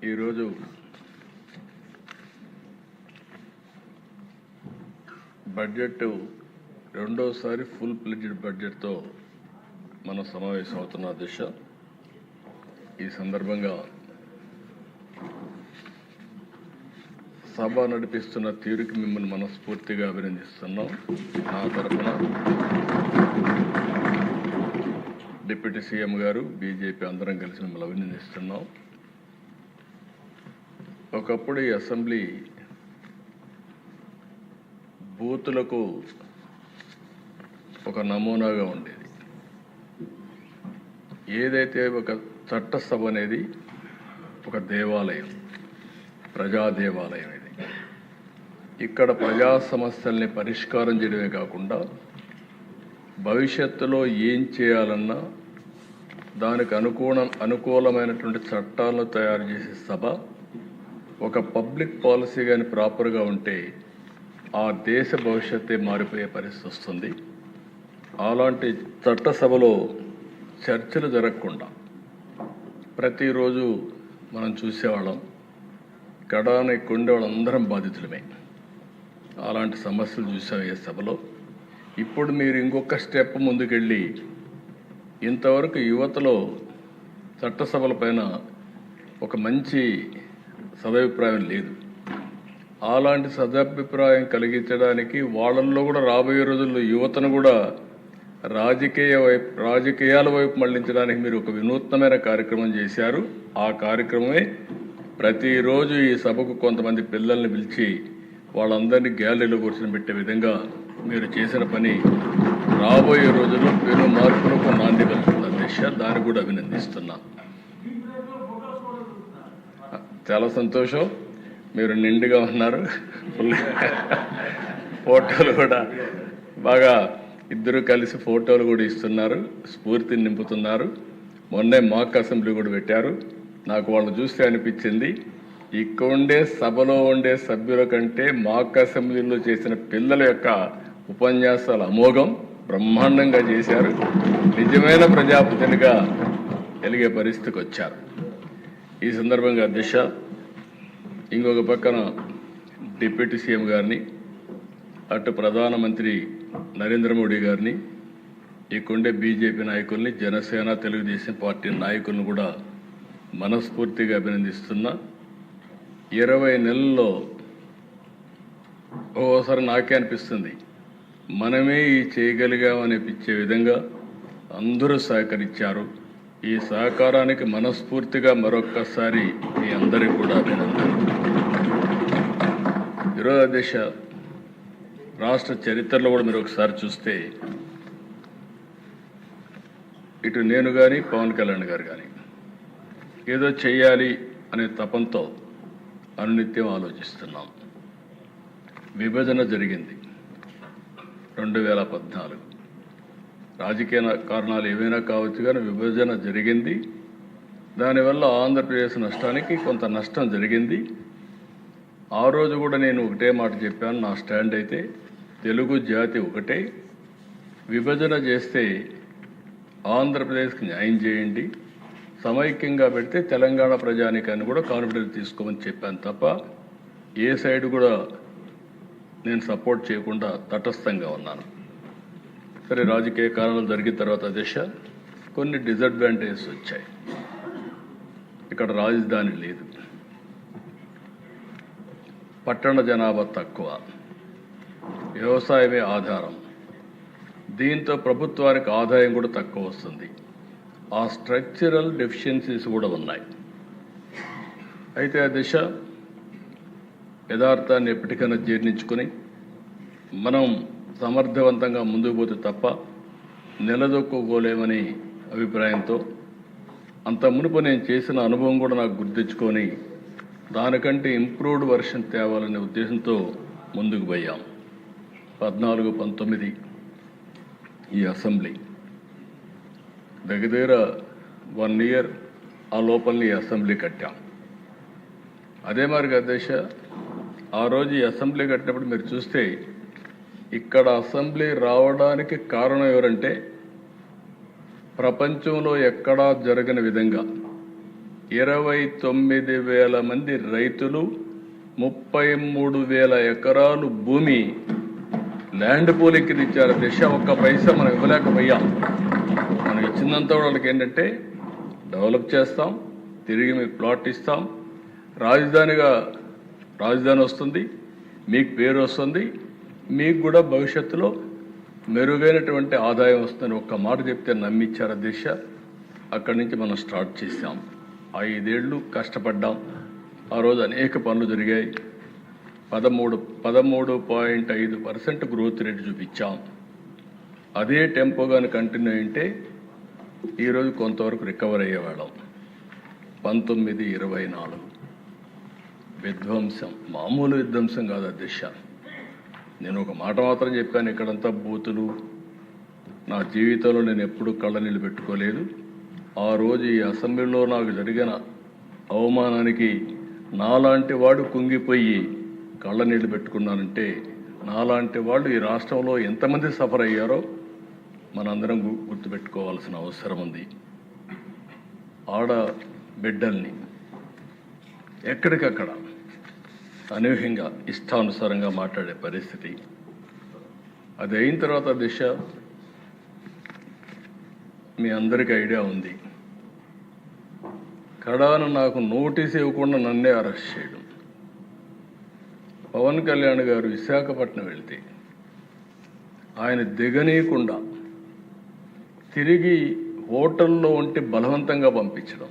ఈరోజు బడ్జెట్ రెండోసారి full pledged బడ్జెట్తో మనం సమావేశం అవుతున్న దిశ. ఈ సందర్భంగా సభ నడిపిస్తున్న తీరుకి మిమ్మల్ని మనస్ఫూర్తిగా అభినందిస్తున్నాం. నా తరఫున డిప్యూటీ సీఎం గారు, బీజేపీ అందరం కలిసి మిమ్మల్ని అభినందిస్తున్నాం. ఒకప్పుడు ఈ అసెంబ్లీ బూతులకు ఒక నమూనాగా ఉండేది. ఏదైతే ఒక చట్టసభ అనేది ఒక దేవాలయం, ప్రజా దేవాలయం. ఇది ఇక్కడ ప్రజా సమస్యల్ని పరిష్కారం చేయడమే కాకుండా భవిష్యత్తులో ఏం చేయాలన్నా దానికి అనుకూలమైనటువంటి చట్టాలను తయారు చేసే సభ. ఒక పబ్లిక్ పాలసీ కానీ ప్రాపర్గా ఉంటే ఆ దేశ భవిష్యత్తే మారిపోయే పరిస్థితి వస్తుంది. అలాంటి చట్టసభలో చర్చలు జరగకుండా ప్రతిరోజు మనం చూసేవాళ్ళం. కడాన కొండే వాళ్ళందరం బాధితులమే. అలాంటి సమస్యలు చూసాం ఈ సభలో. ఇప్పుడు మీరు ఇంకొక స్టెప్ ముందుకెళ్ళి ఇంతవరకు యువతలో చట్టసభల పైన ఒక మంచి సదభిప్రాయం లేదు. అలాంటి సదభిప్రాయం కలిగించడానికి వాళ్ళల్లో కూడా రాబోయే రోజుల్లో యువతను కూడా రాజకీయాల వైపు మళ్లించడానికి మీరు ఒక వినూత్నమైన కార్యక్రమం చేశారు. ఆ కార్యక్రమమే ప్రతిరోజు ఈ సభకు కొంతమంది పిల్లల్ని పిలిచి వాళ్ళందరినీ గ్యాలరీలో కూర్చొని పెట్టే విధంగా మీరు చేసిన పని రాబోయే రోజుల్లో పెను మార్పులకు నాంది పలుకుతున్న దిశ. దాన్ని కూడా అభినందిస్తున్నా. చాలా సంతోషం. మీరు నిండుగా ఉన్నారు. ఫోటోలు కూడా బాగా ఇద్దరు కలిసి ఫోటోలు కూడా ఇస్తున్నారు, స్ఫూర్తిని నింపుతున్నారు. మొన్నే మాక్ అసెంబ్లీ కూడా పెట్టారు. నాకు వాళ్ళు చూస్తే అనిపించింది, ఇక్కడ ఉండే సభలో ఉండే సభ్యుల కంటే మాక్ అసెంబ్లీలో చేసిన పిల్లల యొక్క ఉపన్యాసాలు అమోఘం, బ్రహ్మాండంగా చేశారు. నిజమైన ప్రజాప్రతినిధిగా వెలిగే పరిస్థితికి వచ్చారు. ఈ సందర్భంగా దిశ ఇంకొక పక్కన డిప్యూటీ సీఎం గారిని, అటు ప్రధానమంత్రి నరేంద్ర మోడీ గారిని, ఇక్కడుండే బీజేపీ నాయకుల్ని, జనసేన, తెలుగుదేశం పార్టీ నాయకులను కూడా మనస్ఫూర్తిగా అభినందిస్తున్నా. 20 నెలల్లో ఓసారి నాకే అనిపిస్తుంది మనమే ఈ చేయగలిగామనిపించే విధంగా అందరూ సహకరించారు. ఈ సహకారానికి మనస్ఫూర్తిగా మరొక్కసారి మీ అందరికీ కూడా అభినందనలు. ఈరోజు దేశ రాష్ట్ర చరిత్రలో కూడా మీరు ఒకసారి చూస్తే ఇటు నేను కానీ పవన్ కళ్యాణ్ గారు కానీ ఏదో చెయ్యాలి అనే తపంతో అనునిత్యం ఆలోచిస్తున్నాం. విభజన జరిగింది 2014. రాజకీయ కారణాలు ఏవైనా కావచ్చు కానీ విభజన జరిగింది. దానివల్ల ఆంధ్రప్రదేశ్ నష్టానికి కొంత నష్టం జరిగింది. ఆ రోజు కూడా నేను ఒకటే మాట చెప్పాను. నా స్టాండ్ అయితే తెలుగు జాతి ఒకటే, విభజన చేస్తే ఆంధ్రప్రదేశ్కి న్యాయం చేయండి, సమైక్యంగా పెడితే తెలంగాణ ప్రజానికాన్ని కూడా కాన్ఫిడెన్స్ తీసుకోమని చెప్పాను తప్ప ఏ సైడ్ కూడా నేను సపోర్ట్ చేయకుండా తటస్థంగా ఉన్నాను. సరే, రాజకీయ కారణాలు జరిగిన తర్వాత దిశ కొన్ని డిసడ్వాంటేజెస్ వచ్చాయి. ఇక్కడ రాజధాని లేదు, పట్టణ జనాభా తక్కువ, వ్యవసాయమే ఆధారం. దీంతో ప్రభుత్వానికి ఆదాయం కూడా తక్కువ వస్తుంది. ఆ స్ట్రక్చరల్ డెఫిషియన్సీస్ కూడా ఉన్నాయి. అయితే ఆ దిశ యథార్థాన్ని ఎప్పటికైనా జీర్ణించుకొని మనం సమర్థవంతంగా ముందుకు పోతే తప్ప నిలదొక్కుకోలేమని అభిప్రాయంతో అంత మునుపు నేను చేసిన అనుభవం కూడా నాకు గుర్తించుకొని దానికంటే ఇంప్రూవ్డ్ వర్షన్ తేవాలనే ఉద్దేశంతో ముందుకు పోయాం. 14-19 ఈ అసెంబ్లీ దగ్గర 1 ఇయర్ ఆ లోపలని ఈ అసెంబ్లీ కట్టాం. అదే మరి అధ్యక్ష, ఆ రోజు ఈ అసెంబ్లీ కట్టినప్పుడు మీరు చూస్తే ఇక్కడ అసెంబ్లీ రావడానికి కారణం ఎవరంటే ప్రపంచంలో ఎక్కడా జరగని విధంగా 29,000 మంది రైతులు 33,000 ఎకరాలు భూమి ల్యాండ్ పూలింగ్కి ఇచ్చారు. దిశ ఒక్క పైసా మనం ఇవ్వలేకపోయాం. మనం ఇచ్చిందంతా వాళ్ళకి ఏంటంటే డెవలప్ చేస్తాం, తిరిగి మీకు ప్లాట్ ఇస్తాం, రాజధాని వస్తుంది, మీకు పేరు వస్తుంది, మీకు కూడా భవిష్యత్తులో మెరుగైనటువంటి ఆదాయం వస్తుందని ఒక్క మాట చెప్తే నమ్మిచ్చారు దిశ. అక్కడి నుంచి మనం స్టార్ట్ చేసాం. 5 ఏళ్ళు కష్టపడ్డాం. ఆ రోజు అనేక పనులు జరిగాయి. 13.5% గ్రోత్ రేట్ చూపించాం. అదే టెంపోగాని కంటిన్యూ అయింటే ఈరోజు కొంతవరకు రికవర్ అయ్యేవాళ్ళం. 19-24 విధ్వంసం, మామూలు విధ్వంసం కాదు దిశ. నేను ఒక మాట మాత్రం చెప్పాను, ఇక్కడంతా బూతులు. నా జీవితంలో నేను ఎప్పుడూ కళ్ళనీళ్ళు పెట్టుకోలేదు. ఆ రోజు ఈ అసెంబ్లీలో నాకు జరిగిన అవమానానికి నాలాంటి వాడు కుంగిపోయి కళ్ళనీళ్ళు పెట్టుకున్నానంటే, నాలాంటి వాళ్ళు ఈ రాష్ట్రంలో ఎంతమంది సఫర్ అయ్యారో మనందరం గుర్తుపెట్టుకోవాల్సిన అవసరం ఉంది. ఆడ బిడ్డల్ని ఎక్కడికక్కడ అనూహ్యంగా ఇష్టానుసారంగా మాట్లాడే పరిస్థితి. అది అయిన తర్వాత దిశ మీ అందరికీ ఐడియా ఉంది. కడాను నాకు నోటీస్ ఇవ్వకుండా నన్నే అరెస్ట్ చేయడం. పవన్ కళ్యాణ్ గారు విశాఖపట్నం వెళ్తే ఆయన దిగనీయకుండా తిరిగి హోటల్లో ఉంటే బలవంతంగా పంపించడం.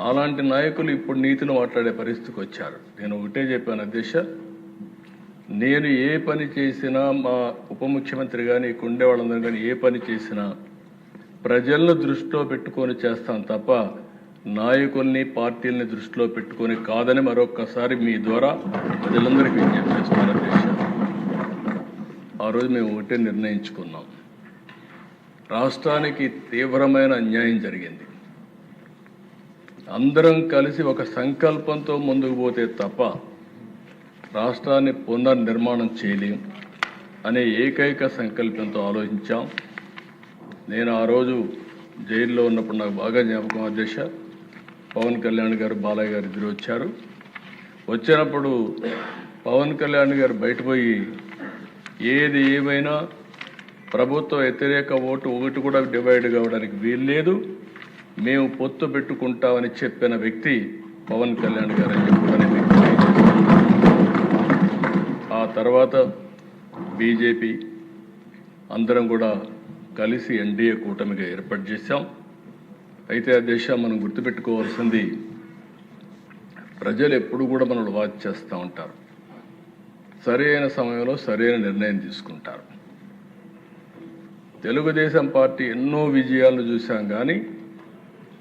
అలాంటి నాయకులు ఇప్పుడు నీతులు మాట్లాడే పరిస్థితికి వచ్చారు. నేను ఒకటే చెప్పాను అధ్యక్ష, నేను ఏ పని చేసినా, మా ఉప ముఖ్యమంత్రి కానీ కుండే వాళ్ళందరూ కానీ ఏ పని చేసినా ప్రజలను దృష్టిలో పెట్టుకొని చేస్తాను తప్ప నాయకుల్ని పార్టీల్ని దృష్టిలో పెట్టుకొని కాదని మరొక్కసారి మీ ద్వారా ప్రజలందరికీ విజ్ఞప్తి చేస్తున్నాను అధ్యక్ష. ఆ రోజు మేము ఒకటే నిర్ణయించుకున్నాం, రాష్ట్రానికి తీవ్రమైన అన్యాయం జరిగింది. అందరం కలిసి ఒక సంకల్పంతో ముందుకు పోతే తప్ప రాష్ట్రాన్ని పునర్నిర్మాణం చేయలేం అనే ఏకైక సంకల్పంతో ఆలోచించాం. నేను ఆ రోజు జైల్లో ఉన్నప్పుడు నాకు బాగా జ్ఞాపకం అధ్యక్ష, పవన్ కళ్యాణ్ గారు, బాలయ్య గారు ఇద్దరు వచ్చారు. వచ్చినప్పుడు పవన్ కళ్యాణ్ గారు బయటపోయి ఏది ఏమైనా ప్రభుత్వ వ్యతిరేక ఓటు ఒకటి కూడా డివైడ్ కావడానికి వీల్లేదు, మేము పొత్తు పెట్టుకుంటామని చెప్పిన వ్యక్తి పవన్ కళ్యాణ్ గారు అని చెప్పుకునే వ్యక్తి. ఆ తర్వాత బీజేపీ అందరం కూడా కలిసి ఎన్డీఏ కూటమిగా ఏర్పాటు చేశాం. అయితే ఆ దేశం మనం గుర్తుపెట్టుకోవాల్సింది, ప్రజలు ఎప్పుడు కూడా మనల్ని వాచ్ చేస్తూ ఉంటారు, సరైన సమయంలో సరైన నిర్ణయం తీసుకుంటారు. తెలుగుదేశం పార్టీ ఎన్నో విజయాలు చూసాం, కానీ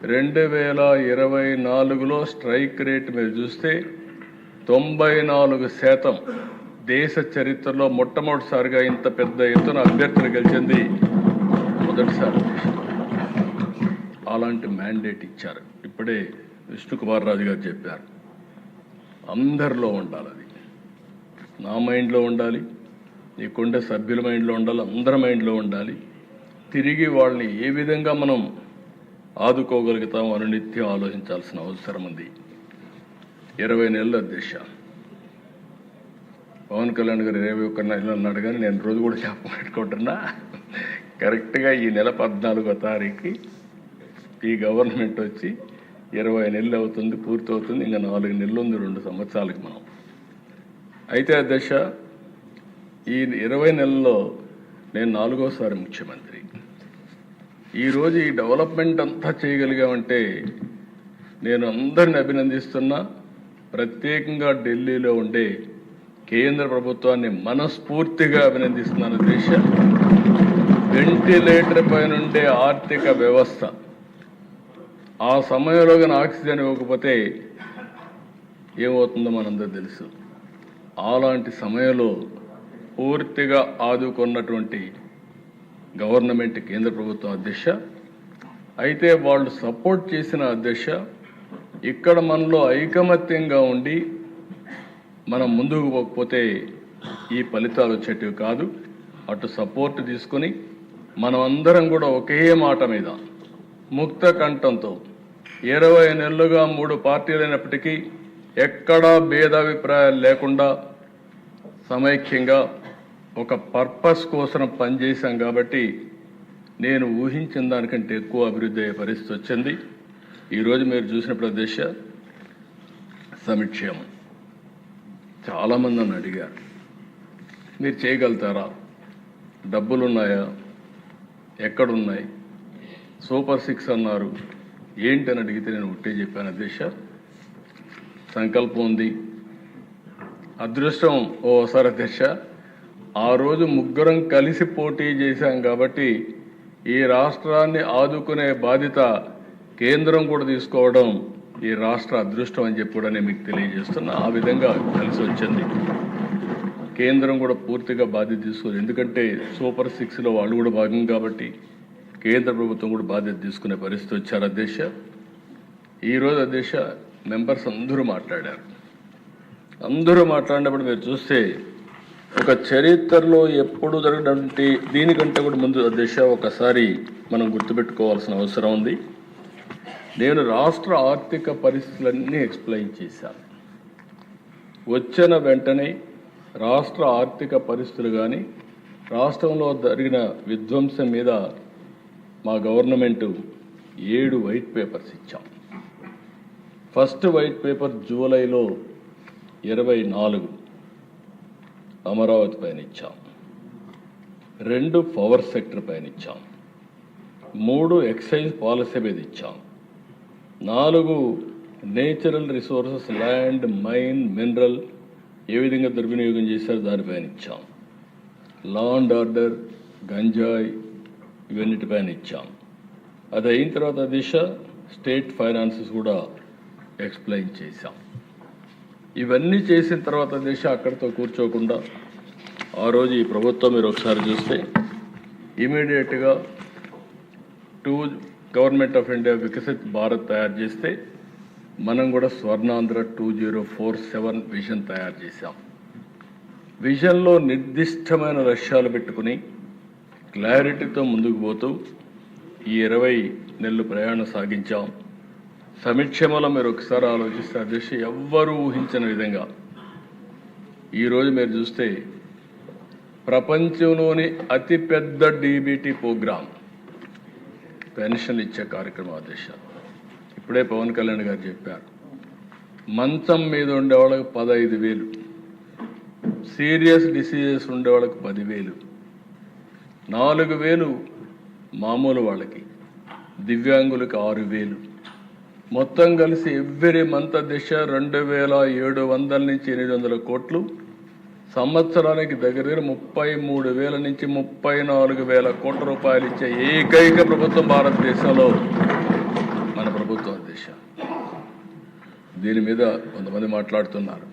2024లో స్ట్రైక్ రేట్ మీరు చూస్తే 94% దేశ చరిత్రలో మొట్టమొదటిసారిగా ఇంత పెద్ద ఎత్తున అభ్యర్థులు గెలిచింది మొదటిసారి. అలాంటి మ్యాండేట్ ఇచ్చారు. ఇప్పుడే విష్ణుకుమార్ రాజు గారు చెప్పారు, అందరిలో ఉండాలి, అది నా మైండ్లో ఉండాలి, నీకుండే సభ్యుల మైండ్లో ఉండాలి, అందరి మైండ్లో ఉండాలి. తిరిగి వాళ్ళని ఏ విధంగా మనం ఆదుకోగలుగుతాం అని నిత్యం ఆలోచించాల్సిన అవసరం ఉంది. 20 నెలల దిశ. పవన్ కళ్యాణ్ గారు 21 నెలలు అన్నాడు, కానీ నేను రోజు కూడా పెట్టుకుంటున్నా. కరెక్ట్గా ఈ నెల 14వ తారీఖుకి ఈ గవర్నమెంట్ వచ్చి 20 నెలలు అవుతుంది, పూర్తవుతుంది. ఇంకా 4 నెలలు ఉంది 2 సంవత్సరాలకి మనం. అయితే ఆ దశ ఈ 20 నెలల్లో నేను 4వసారి ముఖ్యమంత్రి. ఈరోజు ఈ డెవలప్మెంట్ అంతా చేయగలిగామంటే నేను అందరిని అభినందిస్తున్నా. ప్రత్యేకంగా ఢిల్లీలో ఉండే కేంద్ర ప్రభుత్వాన్ని మనస్ఫూర్తిగా అభినందిస్తున్నాను. దేశ వెంటిలేటర్ పైనుండే ఆర్థిక వ్యవస్థ ఆ సమయంలో కానీ ఆక్సిజన్ ఇవ్వకపోతే ఏమవుతుందో మనందరూ తెలుసు. అలాంటి సమయంలో పూర్తిగా ఆదుకున్నటువంటి గవర్నమెంట్ కేంద్ర ప్రభుత్వం అధ్యక్ష. అయితే వాళ్ళు సపోర్ట్ చేసిన అధ్యక్ష, ఇక్కడ మనలో ఐకమత్యంగా ఉండి మనం ముందుకు పోకపోతే ఈ ఫలితాలు వచ్చేటివి కాదు. అటు సపోర్ట్ తీసుకొని మనం అందరం కూడా ఒకే మాట మీద ముక్త కంఠంతో 20 నెలలుగా 3 పార్టీలైనప్పటికీ ఎక్కడా భేదాభిప్రాయాలు లేకుండా సమైక్యంగా ఒక పర్పస్ కోసం పనిచేశాం కాబట్టి నేను ఊహించిన దానికంటే ఎక్కువ అభివృద్ధి అయ్యే పరిస్థితి వచ్చింది. ఈరోజు మీరు చూసిన ప్రదేశ సంక్షేమం చాలామంది నన్ను అడిగారు, మీరు చేయగలుగుతారా, డబ్బులున్నాయా, ఎక్కడున్నాయి, సూపర్ 6 అన్నారు ఏంటని అడిగితే నేను ఒకటే చెప్పాను, అధ్యక్ష సంకల్పం ఉంది, అదృష్టం ఓసారి అధ్యక్ష ఆ రోజు ముగ్గురం కలిసి పోటీ చేశాం కాబట్టి ఈ రాష్ట్రాన్ని ఆదుకునే బాధ్యత కేంద్రం కూడా తీసుకోవడం ఈ రాష్ట్ర అదృష్టం అని చెప్పి కూడా నేను మీకు తెలియజేస్తున్నా. ఆ విధంగా కలిసి వచ్చింది. కేంద్రం కూడా పూర్తిగా బాధ్యత తీసుకోదు, ఎందుకంటే సూపర్ 6లో వాళ్ళు కూడా భాగం కాబట్టి కేంద్ర ప్రభుత్వం కూడా బాధ్యత తీసుకునే పరిస్థితి వచ్చారు. అధ్యక్ష ఈరోజు అధ్యక్ష మెంబర్స్ అందరూ మాట్లాడారు. అందరూ మాట్లాడినప్పుడు మీరు చూస్తే ఒక చరిత్రలో ఎప్పుడు జరగడానికి దీనికంటే కూడా ముందు అధ్యక్ష ఒకసారి మనం గుర్తుపెట్టుకోవాల్సిన అవసరం ఉంది. నేను రాష్ట్ర ఆర్థిక పరిస్థితులన్నీ ఎక్స్ప్లెయిన్ చేశాను. వచ్చిన వెంటనే రాష్ట్ర ఆర్థిక పరిస్థితులు కానీ రాష్ట్రంలో జరిగిన విధ్వంసం మీద మా గవర్నమెంటు 7 వైట్ పేపర్స్ ఇచ్చాం. ఫస్ట్ వైట్ పేపర్ జూలైలో 24 అమరావతి పైన ఇచ్చాం, 2 పవర్ సెక్టర్ పైన ఇచ్చాం, 3 ఎక్సైజ్ పాలసీ మీద ఇచ్చాం, 4 natural resources land mine mineral ఏ విధంగా దుర్వినియోగం చేశారు దానిపైన ఇచ్చాం, లా అండ్ ఆర్డర్ గంజాయి ఇవన్నిటిపైన ఇచ్చాం. అది అయిన తర్వాత దిశ స్టేట్ ఫైనాన్సెస్ కూడా ఎక్స్ప్లెయిన్ చేశాం. ఇవన్నీ చేసిన తర్వాత దిశ అక్కడితో కూర్చోకుండా ఆ రోజు ఈ ప్రభుత్వం మీరు ఒకసారి చూస్తే ఇమీడియట్గా 2 government of India Viksit Bharat తయారు చేస్తే మనం కూడా స్వర్ణాంధ్ర 2047 విజన్ తయారు చేశాం. విజన్లో నిర్దిష్టమైన లక్ష్యాలు పెట్టుకుని క్లారిటీతో ముందుకు పోతూ ఈ 20 నెలలు ప్రయాణం సాగించాం. సమీక్షలో మీరు ఒకసారి ఆలోచిస్తే అధ్యక్ష ఎవ్వరూ ఊహించని విధంగా ఈరోజు మీరు చూస్తే ప్రపంచంలోని అతిపెద్ద డీబీటీ ప్రోగ్రాం పెన్షన్లు ఇచ్చే కార్యక్రమం అధ్యక్ష. ఇప్పుడే పవన్ కళ్యాణ్ గారు చెప్పారు, మంచం మీద ఉండే వాళ్ళకి 15,000, సీరియస్ డిసీజెస్ ఉండే వాళ్ళకి 10,000, 4,000 మామూలు వాళ్ళకి, దివ్యాంగులకు 6,000, మొత్తం కలిసి ఎవ్రీ మంత్ దిశ 2,700 నుంచి 800 కోట్లు, సంవత్సరానికి దగ్గర 33,000 నుంచి 34,000 కోట్ల రూపాయలు ఇచ్చే ఏకైక ప్రభుత్వం భారతదేశంలో మన ప్రభుత్వం దిశ. దీని మీద కొంతమంది మాట్లాడుతున్నారు.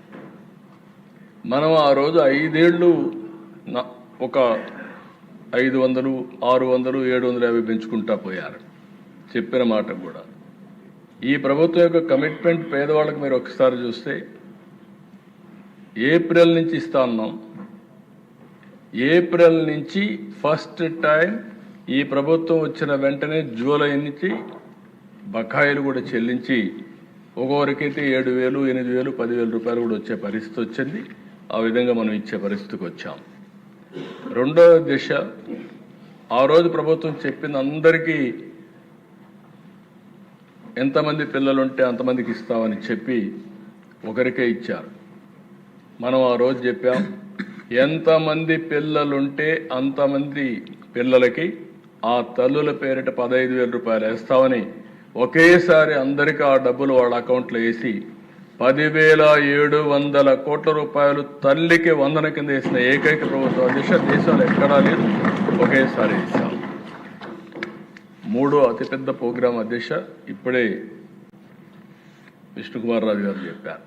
మనం ఆ రోజు 5 ఏళ్ళు ఒక 500, 600, 750 పెంచుకుంటా పోయారు. చెప్పిన మాట కూడా ఈ ప్రభుత్వం యొక్క కమిట్మెంట్ పేదవాళ్ళకి మీరు ఒకసారి చూస్తే ఏప్రిల్ నుంచి ఇస్తా ఉన్నాం. ఏప్రిల్ నుంచి ఫస్ట్ టైం ఈ ప్రభుత్వం వచ్చిన వెంటనే జూలై నుంచి బకాయిలు కూడా చెల్లించి ఒక్కొక్కరికైతే 7,000, 8,000, 10,000 రూపాయలు కూడా వచ్చే పరిస్థితి వచ్చింది. ఆ విధంగా మనం ఇచ్చే పరిస్థితికి వచ్చాం. రెండవ దిశ ఆ రోజు ప్రభుత్వం చెప్పింది అందరికీ ఎంతమంది పిల్లలుంటే అంతమందికి ఇస్తామని చెప్పి ఒకరికే ఇచ్చారు. మనం ఆ రోజు చెప్పాం ఎంతమంది పిల్లలుంటే అంతమంది పిల్లలకి ఆ తల్లుల పేరిట 15,000 రూపాయలు వేస్తామని ఒకేసారి అందరికీ ఆ డబ్బులు వాళ్ళ అకౌంట్లో వేసి 10,700 కోట్ల రూపాయలు తల్లికి వందన కింద వేసిన ఏకైక ప్రభుత్వం అధ్యక్ష దేశంలో ఎక్కడా లేదు. ఒకేసారి వేసాం. 3వ అతిపెద్ద ప్రోగ్రాం అధ్యక్ష ఇప్పుడే విష్ణుకుమార్ రాజు గారు చెప్పారు.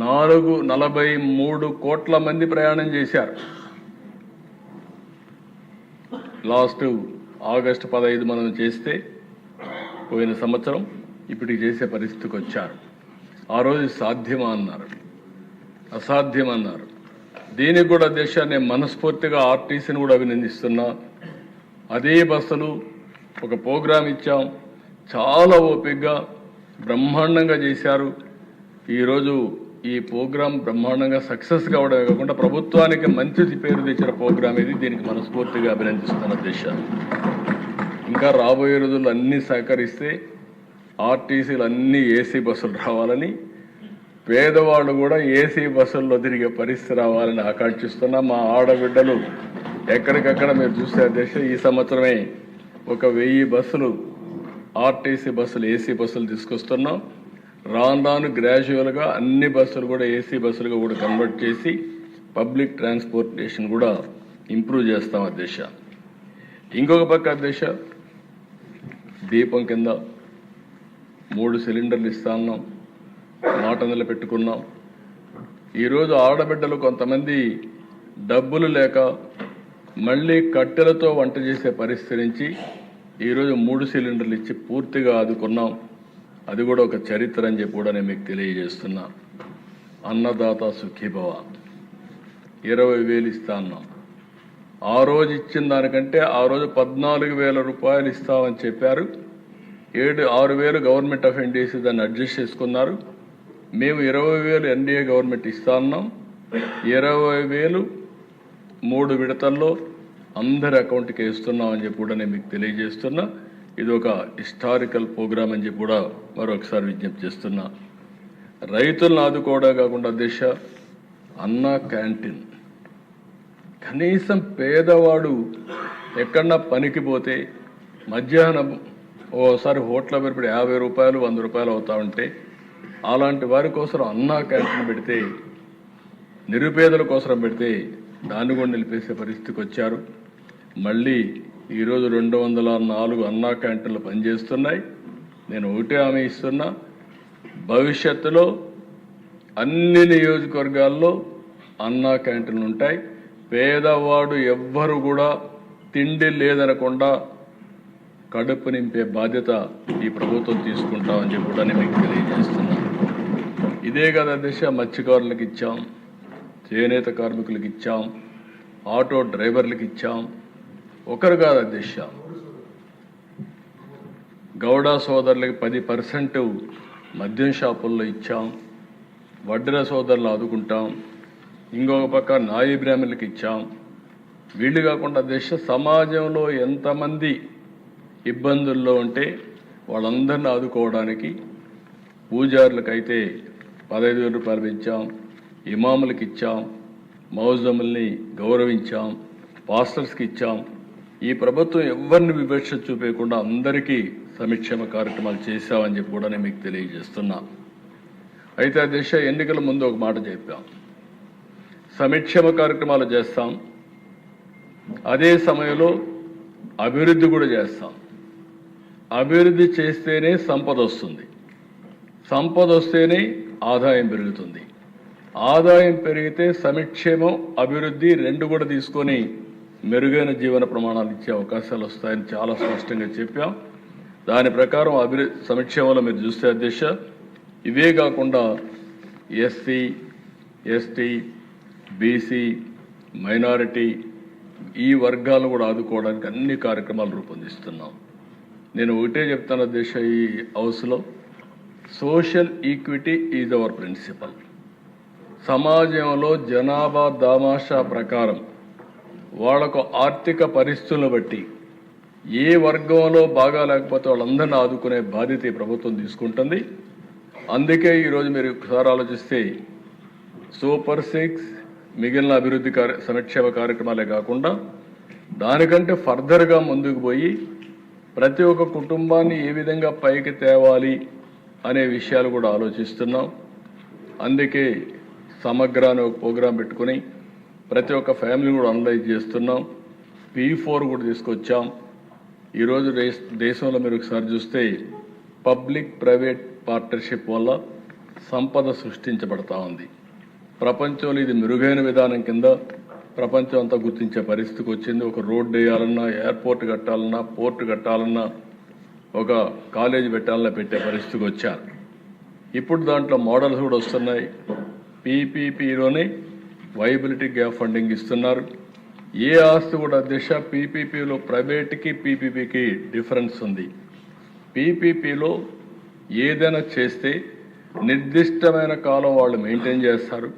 43 కోట్ల మంది ప్రయాణం చేశారు. లాస్ట్ ఆగస్టు 15 మనం చేస్తే పోయిన సంవత్సరం ఇప్పటికి చేసే పరిస్థితికి వచ్చారు. ఆ రోజు సాధ్యమా అన్నారు, అసాధ్యమన్నారు. దీనికి కూడా దేశాన్ని మనస్ఫూర్తిగా ఆర్టీసీని కూడా అభినందిస్తున్నా. అదే బస్సులు ఒక ప్రోగ్రాం ఇచ్చాం, చాలా ఓపికగా బ్రహ్మాండంగా చేశారు. ఈరోజు ఈ ప్రోగ్రాం బ్రహ్మాండంగా సక్సెస్ కావడమే కాకుండా ప్రభుత్వానికి మంచి పేరు తెచ్చిన ప్రోగ్రాం ఇది. దీనికి మనస్ఫూర్తిగా అభినందిస్తున్న దేశాలు. ఇంకా రాబోయే రోజుల్లో అన్నీ సహకరిస్తే ఆర్టీసీలు అన్నీ ఏసీ బస్సులు రావాలని, పేదవాళ్ళు కూడా ఏసీ బస్సుల్లో తిరిగే పరిస్థితి రావాలని ఆకాంక్షిస్తున్నా. మా ఆడబిడ్డలు ఎక్కడికక్కడ మీరు చూస్తే దేశ ఈ సంవత్సరమే 1000 బస్సులు ఆర్టీసీ బస్సులు ఏసీ బస్సులు తీసుకొస్తున్నాం. రాను రాను గ్రాడ్యువల్గా అన్ని బస్సులు కూడా ఏసీ బస్సులుగా కూడా కన్వర్ట్ చేసి పబ్లిక్ ట్రాన్స్పోర్టేషన్ కూడా ఇంప్రూవ్ చేస్తాం అధ్యక్ష. ఇంకొక పక్క అధ్యక్ష, దీపం కింద 3 సిలిండర్లు ఇస్తా ఉన్నాం, మాట నిలబెట్టుకున్నాం. ఈరోజు ఆడబిడ్డలు కొంతమంది డబ్బులు లేక మళ్ళీ కట్టెలతో వంట చేసే పరిస్థితి నుంచి ఈరోజు 3 సిలిండర్లు ఇచ్చి పూర్తిగా ఆదుకున్నాం. అది కూడా ఒక చరిత్ర అని చెప్పి కూడా నేను మీకు తెలియజేస్తున్నా. అన్నదాత సుఖీభవ 20,000 ఇస్తా అన్నాం. ఆ రోజు ఇచ్చిన దానికంటే ఆ రోజు 14,000 రూపాయలు ఇస్తామని చెప్పారు. 6,000 గవర్నమెంట్ ఆఫ్ ఇండియా దాన్ని అడ్జస్ట్ చేసుకున్నారు. మేము 20,000 ఎన్డీఏ గవర్నమెంట్ ఇస్తా ఉన్నాం. 20,000 3 విడతల్లో అందరి అకౌంట్కి వేస్తున్నాం అని చెప్పి కూడా నేను మీకు తెలియజేస్తున్నా. ఇది ఒక హిస్టారికల్ ప్రోగ్రామ్ అని చెప్పి కూడా మరొకసారి విజ్ఞప్తి చేస్తున్నా. రైతులను ఆదుకోవడం కాకుండా దేశ అన్న క్యాంటీన్, కనీసం పేదవాడు ఎక్కడన్నా పనికి పోతే మధ్యాహ్నం ఓసారి హోటల్ పెరిపడి 50 రూపాయలు 100 రూపాయలు అవుతా ఉంటే అలాంటి వారి కోసం అన్న క్యాంటీన్ పెడితే, నిరుపేదల కోసం పెడితే దాన్ని కూడా నిలిపేసే పరిస్థితికి వచ్చారు. మళ్ళీ ఈరోజు 204 అన్నా క్యాంటీన్లు పనిచేస్తున్నాయి. నేను ఒకటే హామీ ఇస్తున్నా, భవిష్యత్తులో అన్ని నియోజకవర్గాల్లో అన్నా క్యాంటీన్లు ఉంటాయి. పేదవాడు ఎవ్వరు కూడా తిండి లేదనకుండా కడుపు నింపే బాధ్యత ఈ ప్రభుత్వం తీసుకుంటామని చెప్పి కూడా నేను మీకు తెలియజేస్తున్నా. ఇదే కదా దిశ, మత్స్యకారులకు ఇచ్చాం, చేనేత కార్మికులకు ఇచ్చాం, ఆటో డ్రైవర్లకు ఇచ్చాం. ఒకరు కాదు అధ్యక్ష, గౌడ సోదరులకి 10% మద్యం షాపుల్లో ఇచ్చాం. వడ్డెర సోదరులు ఆదుకుంటాం. ఇంకొక పక్క నాయి బ్రాహ్మణులకు ఇచ్చాం. వీళ్ళు కాకుండా అధ్యక్ష, సమాజంలో ఎంతమంది ఇబ్బందుల్లో ఉంటే వాళ్ళందరినీ ఆదుకోవడానికి పూజారులకైతే 15,000 రూపాయలు పెంచాం, ఇమాములకి ఇచ్చాం, మౌజముల్ని గౌరవించాం, పాస్టర్స్కి ఇచ్చాం. ఈ ప్రభుత్వం ఎవరిని వివక్ష చూపేయకుండా అందరికీ సంక్షేమ కార్యక్రమాలు చేశామని చెప్పి కూడా నేను మీకు తెలియజేస్తున్నా. అయితే అధ్యక్ష, ఎన్నికల ముందు ఒక మాట చెప్పాం, సంక్షేమ కార్యక్రమాలు చేస్తాం, అదే సమయంలో అభివృద్ధి కూడా చేస్తాం. అభివృద్ధి చేస్తేనే సంపద వస్తుంది, సంపద వస్తేనే ఆదాయం పెరుగుతుంది. ఆదాయం పెరిగితే సంక్షేమం అభివృద్ధి 2 కూడా తీసుకొని మెరుగైన జీవన ప్రమాణాలు ఇచ్చే అవకాశాలు వస్తాయని చాలా స్పష్టంగా చెప్పాం. దాని ప్రకారం సంక్షేమంలో మీరు చూస్తే అధ్యక్ష, ఇవే కాకుండా ఎస్సీ, ఎస్టీ, బీసీ, మైనారిటీ ఈ వర్గాలను కూడా ఆదుకోవడానికి అన్ని కార్యక్రమాలు రూపొందిస్తున్నాం. నేను ఒకటే చెప్తాను అధ్యక్ష, ఈ హౌస్లో social equity is our principal. సమాజంలో జనాభా దామాషా ప్రకారం వాళ్లకు ఆర్థిక పరిస్థితులను బట్టి ఏ వర్గంలో బాగా లేకపోతే వాళ్ళందరినీ ఆదుకునే బాధ్యత ఈ ప్రభుత్వం తీసుకుంటుంది. అందుకే ఈరోజు మీరు ఒకసారి ఆలోచిస్తే సూపర్ 6 మిగిలిన అభివృద్ధి సంక్షేమ కార్యక్రమాలే కాకుండా దానికంటే ఫర్దర్గా ముందుకు పోయి ప్రతి ఒక్క కుటుంబాన్ని ఏ విధంగా పైకి తేవాలి అనే విషయాలు కూడా ఆలోచిస్తున్నాం. అందుకే సమగ్ర అనే ఒక ప్రోగ్రాం పెట్టుకుని ప్రతి ఒక్క ఫ్యామిలీ కూడా అనలైజ్ చేస్తున్నాం. P4 కూడా తీసుకొచ్చాం. ఈరోజు దేశంలో మీరు ఒకసారి చూస్తే పబ్లిక్ ప్రైవేట్ పార్ట్నర్షిప్ వల్ల సంపద సృష్టించబడతా ఉంది. ప్రపంచంలో ఇది మెరుగైన విధానం కింద ప్రపంచం అంతా గుర్తించే పరిస్థితికి వచ్చింది. ఒక రోడ్డు వేయాలన్నా, ఎయిర్పోర్ట్ కట్టాలన్నా, పోర్ట్ కట్టాలన్నా, ఒక కాలేజీ పెట్టాలన్నా పెట్టే పరిస్థితికి వచ్చారు. ఇప్పుడు దాంట్లో మోడల్స్ కూడా వస్తున్నాయి. పీపీపీలోనే వైబిలిటీ గ్యాప్ ఫండింగ్ ఇస్తున్నారు. ఏ ఆస్తి కూడా దిశ పీపీపీలో ప్రైవేట్కి పీపీపీకి డిఫరెన్స్ ఉంది. పీపీపీలో ఏదైనా చేస్తే నిర్దిష్టమైన కాలం వాళ్ళు మెయింటైన్ చేస్తారు,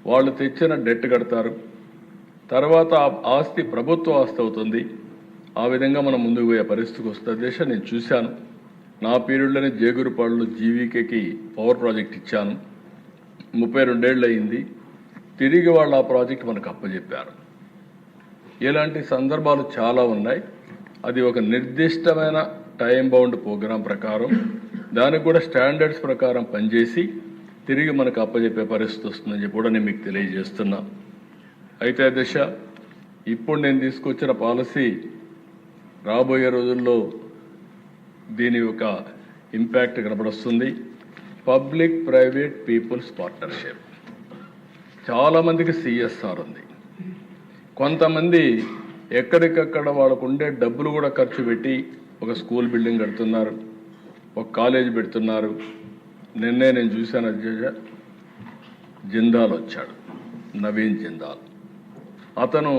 వాళ్ళు తెచ్చిన డెట్ కడతారు, తర్వాత ఆ ఆస్తి ప్రభుత్వ ఆస్తి అవుతుంది. ఆ విధంగా మనం ముందుకు పోయే పరిస్థితికి వస్తుంది. దేశ నేను చూశాను, నా పీరియడ్లోనే జేగురుపాడులో జీవీకేకి పవర్ ప్రాజెక్ట్ ఇచ్చాను. 32 ఏళ్ళు అయింది. తిరిగి వాళ్ళు ఆ ప్రాజెక్ట్ మనకు అప్పచెప్పారు. ఇలాంటి సందర్భాలు చాలా ఉన్నాయి. అది ఒక నిర్దిష్టమైన టైం బౌండ్ ప్రోగ్రాం ప్రకారం, దానికి కూడా స్టాండర్డ్స్ ప్రకారం పనిచేసి తిరిగి మనకు అప్పచెప్పే పరిస్థితి వస్తుందని చెప్పి కూడా నేను మీకు తెలియజేస్తున్నా. అయితే దశ ఇప్పుడు నేను తీసుకొచ్చిన పాలసీ రాబోయే రోజుల్లో దీని యొక్క ఇంపాక్ట్ కనబడుస్తుంది. Public private peoples partnership. చాలామందికి సిఎస్ఆర్ ఉంది. కొంతమంది ఎక్కడికక్కడ వాళ్ళకు ఉండే డబ్బులు కూడా ఖర్చు పెట్టి ఒక స్కూల్ బిల్డింగ్ కడుతున్నారు, ఒక కాలేజ్ పెడుతున్నారు. నిన్నే నేను చూశాను అధ్యక్ష, జిందాల్ వచ్చాడు, నవీన్ జిందాల్. అతను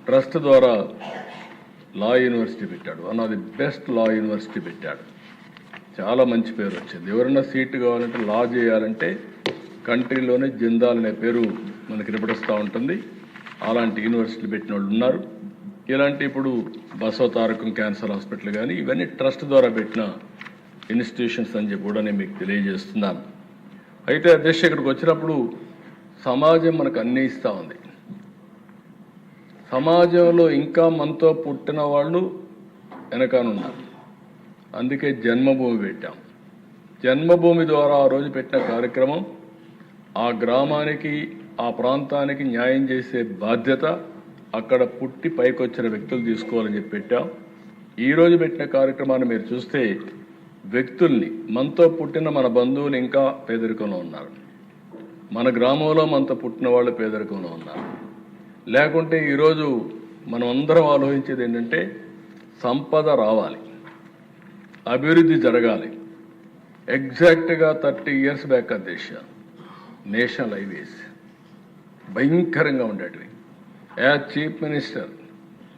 ట్రస్ట్ ద్వారా లా యూనివర్సిటీ పెట్టాడు. One of the best law university పెట్టాడు. చాలా మంచి పేరు వచ్చింది. ఎవరైనా సీటు కావాలంటే లా చేయాలంటే కంట్రీలోనే జిందాల్ అనే పేరు మనకి వినపడుస్తూ ఉంటుంది. అలాంటి యూనివర్సిటీలు పెట్టిన వాళ్ళు ఉన్నారు. ఇలాంటి ఇప్పుడు బసవ తారకం క్యాన్సర్ హాస్పిటల్ కానీ ఇవన్నీ ట్రస్ట్ ద్వారా పెట్టిన ఇన్స్టిట్యూషన్స్ అని చెప్పి కూడా నేను మీకు తెలియజేస్తున్నాను. అయితే అధ్యక్ష ఇక్కడికి వచ్చినప్పుడు సమాజం మనకు అన్నీ ఇస్తూ ఉంది. సమాజంలో ఇంకా మనతో పుట్టిన వాళ్ళు వెనకానున్నారు. అందుకే జన్మభూమి పెట్టాం. జన్మభూమి ద్వారా ఆ రోజు పెట్టిన కార్యక్రమం ఆ గ్రామానికి ఆ ప్రాంతానికి న్యాయం చేసే బాధ్యత అక్కడ పుట్టి పైకొచ్చిన వ్యక్తులు తీసుకోవాలని చెప్పి పెట్టాం. ఈరోజు పెట్టిన కార్యక్రమాన్ని మీరు చూస్తే వ్యక్తుల్ని, మనతో పుట్టిన మన బంధువులు ఇంకా పేదరికంలో ఉన్నారు, మన గ్రామంలో మనతో పుట్టిన వాళ్ళు పేదరికంలో ఉన్నారు. లేకుంటే ఈరోజు మనం అందరం ఆలోచించేది ఏంటంటే సంపద రావాలి, అభివృద్ధి జరగాలి. ఎగ్జాక్ట్గా 30 years బ్యాక్ దేశ నేషనల్ హైవేస్ భయంకరంగా ఉండేటివి. యాజ్ చీఫ్ మినిస్టర్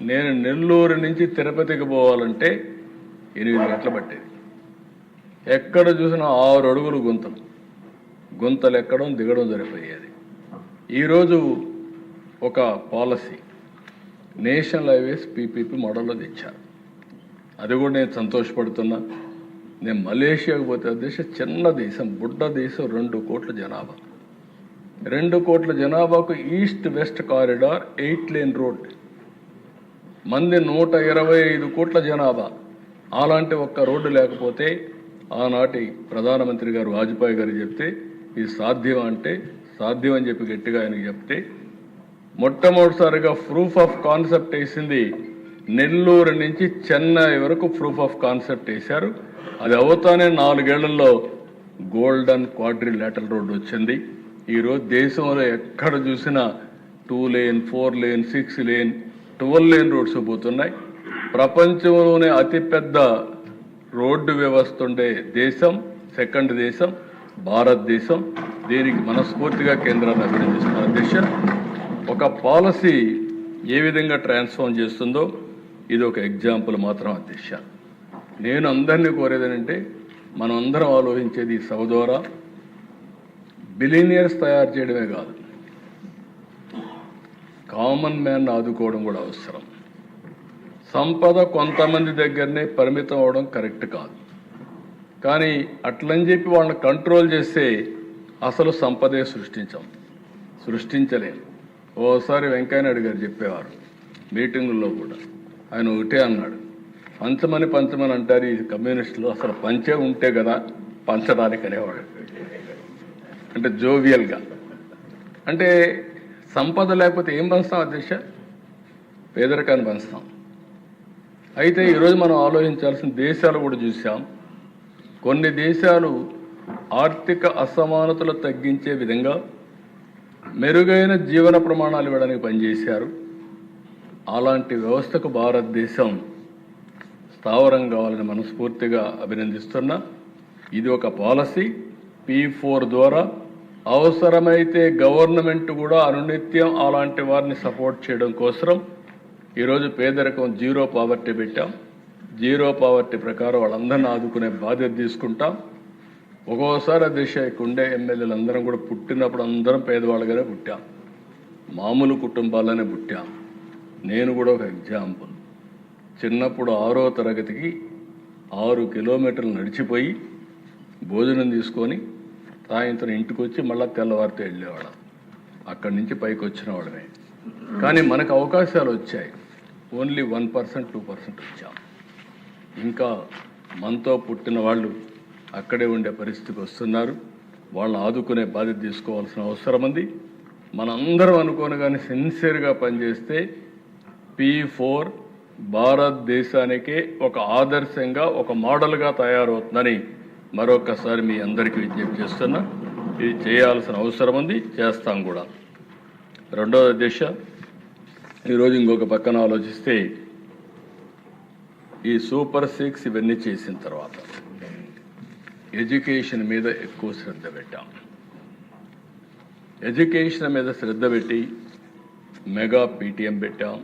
నేను నెల్లూరు నుంచి తిరుపతికి పోవాలంటే 8 గంటలు పట్టేది. ఎక్కడ చూసినా 6 అడుగులు గుంతలు ఎక్కడం దిగడం జరిపోయేది. ఈరోజు ఒక పాలసీ నేషనల్ హైవేస్ పీపీపీ మోడల్లో తెచ్చారు. అది కూడా నేను సంతోషపడుతున్నా. నేను మలేషియాకు పోతే దేశం చిన్న దేశం, బుడ్డ దేశం, 2 కోట్ల జనాభా. 2 కోట్ల జనాభాకు east west corridor 8 lane road, మంది 125 కోట్ల జనాభా. అలాంటి ఒక్క రోడ్డు లేకపోతే ఆనాటి ప్రధానమంత్రి గారు వాజ్పేయి గారు చెప్తే ఇది సాధ్యం అంటే సాధ్యం అని చెప్పి గట్టిగా ఆయనకు చెప్తే మొట్టమొదటిసారిగా ప్రూఫ్ ఆఫ్ కాన్సెప్ట్ వేసింది నెల్లూరు నుంచి చెన్నై వరకు ప్రూఫ్ ఆఫ్ కాన్సెప్ట్ వేశారు. అది అవుతానే 4 ఏళ్లలో గోల్డెన్ క్వాడ్రిలేటరల్ రోడ్డు వచ్చింది. ఈరోజు దేశంలో ఎక్కడ చూసినా 2 lane, 4 lane, 6 lane, 12 lane roads పోతున్నాయి. ప్రపంచంలోనే అతిపెద్ద రోడ్డు వ్యవస్థ ఉండే దేశం, సెకండ్ దేశం భారతదేశం. దీనికి మనస్ఫూర్తిగా కేంద్రాన్ని అభినందిస్తున్న దిశ ఒక పాలసీ ఏ విధంగా ట్రాన్స్ఫార్మ్ చేస్తుందో ఇది ఒక ఎగ్జాంపుల్ మాత్రం అధ్యక్ష. నేను అందరినీ కోరేదేనంటే మనం అందరం ఆలోచించేది ఈ సభ ద్వారా బిలినియర్స్ తయారు చేయడమే కాదు, కామన్ మ్యాన్ ఆదుకోవడం కూడా అవసరం. సంపద కొంతమంది దగ్గరనే పరిమితం అవడం కరెక్ట్ కాదు. కానీ అట్లని చెప్పి వాళ్ళని కంట్రోల్ చేస్తే అసలు సంపదే సృష్టించలేము. ఓసారి వెంకయ్యనాయుడు గారు చెప్పేవారు మీటింగుల్లో కూడా. ఆయన ఒకటే అన్నాడు, పంచమని అంటారు ఈ కమ్యూనిస్టులు, అసలు పంచే ఉంటే కదా పంచడానికి అనేవాడు. అంటే జోవియల్గా. అంటే సంపద లేకపోతే ఏం పంచుతాం అధ్యక్ష? పేదరికాన్ని పంచుతాం. అయితే ఈరోజు మనం ఆలోచించాల్సిన దేశాలు కూడా చూసాం. కొన్ని దేశాలు ఆర్థిక అసమానతలు తగ్గించే విధంగా మెరుగైన జీవన ప్రమాణాలు ఇవ్వడానికి పనిచేశారు. అలాంటి వ్యవస్థకు భారతదేశం స్థావరం కావాలని మనస్ఫూర్తిగా అభినందిస్తున్నా. ఇది ఒక పాలసీ. P4 ద్వారా అవసరమైతే గవర్నమెంట్ కూడా అనునిత్యం అలాంటి వారిని సపోర్ట్ చేయడం కోసం ఈరోజు పేదరికం 0 పావర్టీ పెట్టాం. జీరో పావర్టీ ప్రకారం వాళ్ళందరినీ ఆదుకునే బాధ్యత తీసుకుంటాం. ఒక్కోసారి అధ్యక్ష ఉండే ఎమ్మెల్యేలు అందరం కూడా పుట్టినప్పుడు అందరం పేదవాళ్ళగానే పుట్టాం, మామూలు కుటుంబాలనే పుట్టాం. నేను కూడా ఒక ఎగ్జాంపుల్. చిన్నప్పుడు 6వ తరగతికి 6 కిలోమీటర్లు నడిచిపోయి భోజనం తీసుకొని సాయంత్రం ఇంటికి వచ్చి మళ్ళీ తెల్లవారితో వెళ్ళేవాళ్ళం. అక్కడి నుంచి పైకి వచ్చిన వాళ్ళమే. కానీ మనకు అవకాశాలు వచ్చాయి. ఓన్లీ 1%, 2% వచ్చాం. ఇంకా మనతో పుట్టిన వాళ్ళు అక్కడే ఉండే పరిస్థితికి వస్తున్నారు. వాళ్ళని ఆదుకునే బాధ్యత తీసుకోవాల్సిన అవసరం ఉంది. మనందరం అనుకోని కానీ సిన్సియర్గా పనిచేస్తే P4 భారతదేశానికే ఒక ఆదర్శంగా, ఒక మోడల్గా తయారవుతుందని మరొకసారి మీ అందరికీ విజ్ఞప్తి చేస్తున్నా. ఇది చేయాల్సిన అవసరం ఉంది, చేస్తాం కూడా. రెండవ దిశ, ఈరోజు ఇంకొక పక్కన ఆలోచిస్తే ఈ సూపర్ 6 ఇవన్నీ చేసిన తర్వాత ఎడ్యుకేషన్ మీద ఎక్కువ శ్రద్ధ పెట్టాం. ఎడ్యుకేషన్ మీద శ్రద్ధ పెట్టి మెగా PTM పెట్టాం,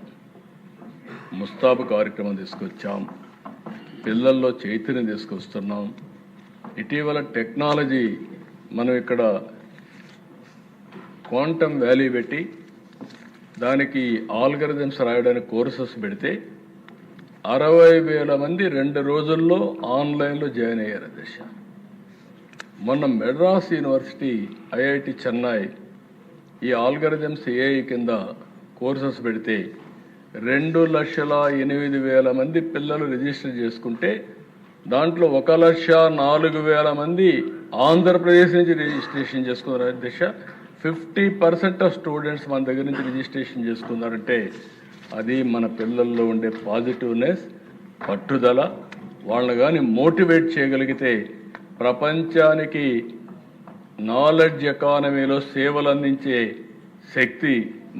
ముస్తాబు కార్యక్రమం తీసుకొచ్చాం, పిల్లల్లో చైతన్యం తీసుకొస్తున్నాం. ఇటీవల టెక్నాలజీ మనం ఇక్కడ క్వాంటమ్ వాల్యూ పెట్టి దానికి ఆల్గరిథమ్స్ రాయడానికి కోర్సెస్ పెడితే 60,000 మంది 2 రోజుల్లో ఆన్లైన్లో జాయిన్ అయ్యారు అధ్యక్ష. మొన్న మెడ్రాస్ యూనివర్సిటీ, IIT చెన్నై ఈ ఆల్గరిథమ్స్ AI కింద కోర్సెస్ పెడితే 2,08,000 మంది పిల్లలు రిజిస్టర్ చేసుకుంటే దాంట్లో 1,04,000 మంది ఆంధ్రప్రదేశ్ నుంచి రిజిస్ట్రేషన్ చేసుకున్నారు అధ్యక్ష. 50% ఆఫ్ స్టూడెంట్స్ మన దగ్గర నుంచి రిజిస్ట్రేషన్ చేసుకున్నారంటే అది మన పిల్లల్లో ఉండే పాజిటివ్నెస్, పట్టుదల. వాళ్ళని కానీ మోటివేట్ చేయగలిగితే ప్రపంచానికి నాలెడ్జ్ ఎకానమీలో సేవలు అందించే శక్తి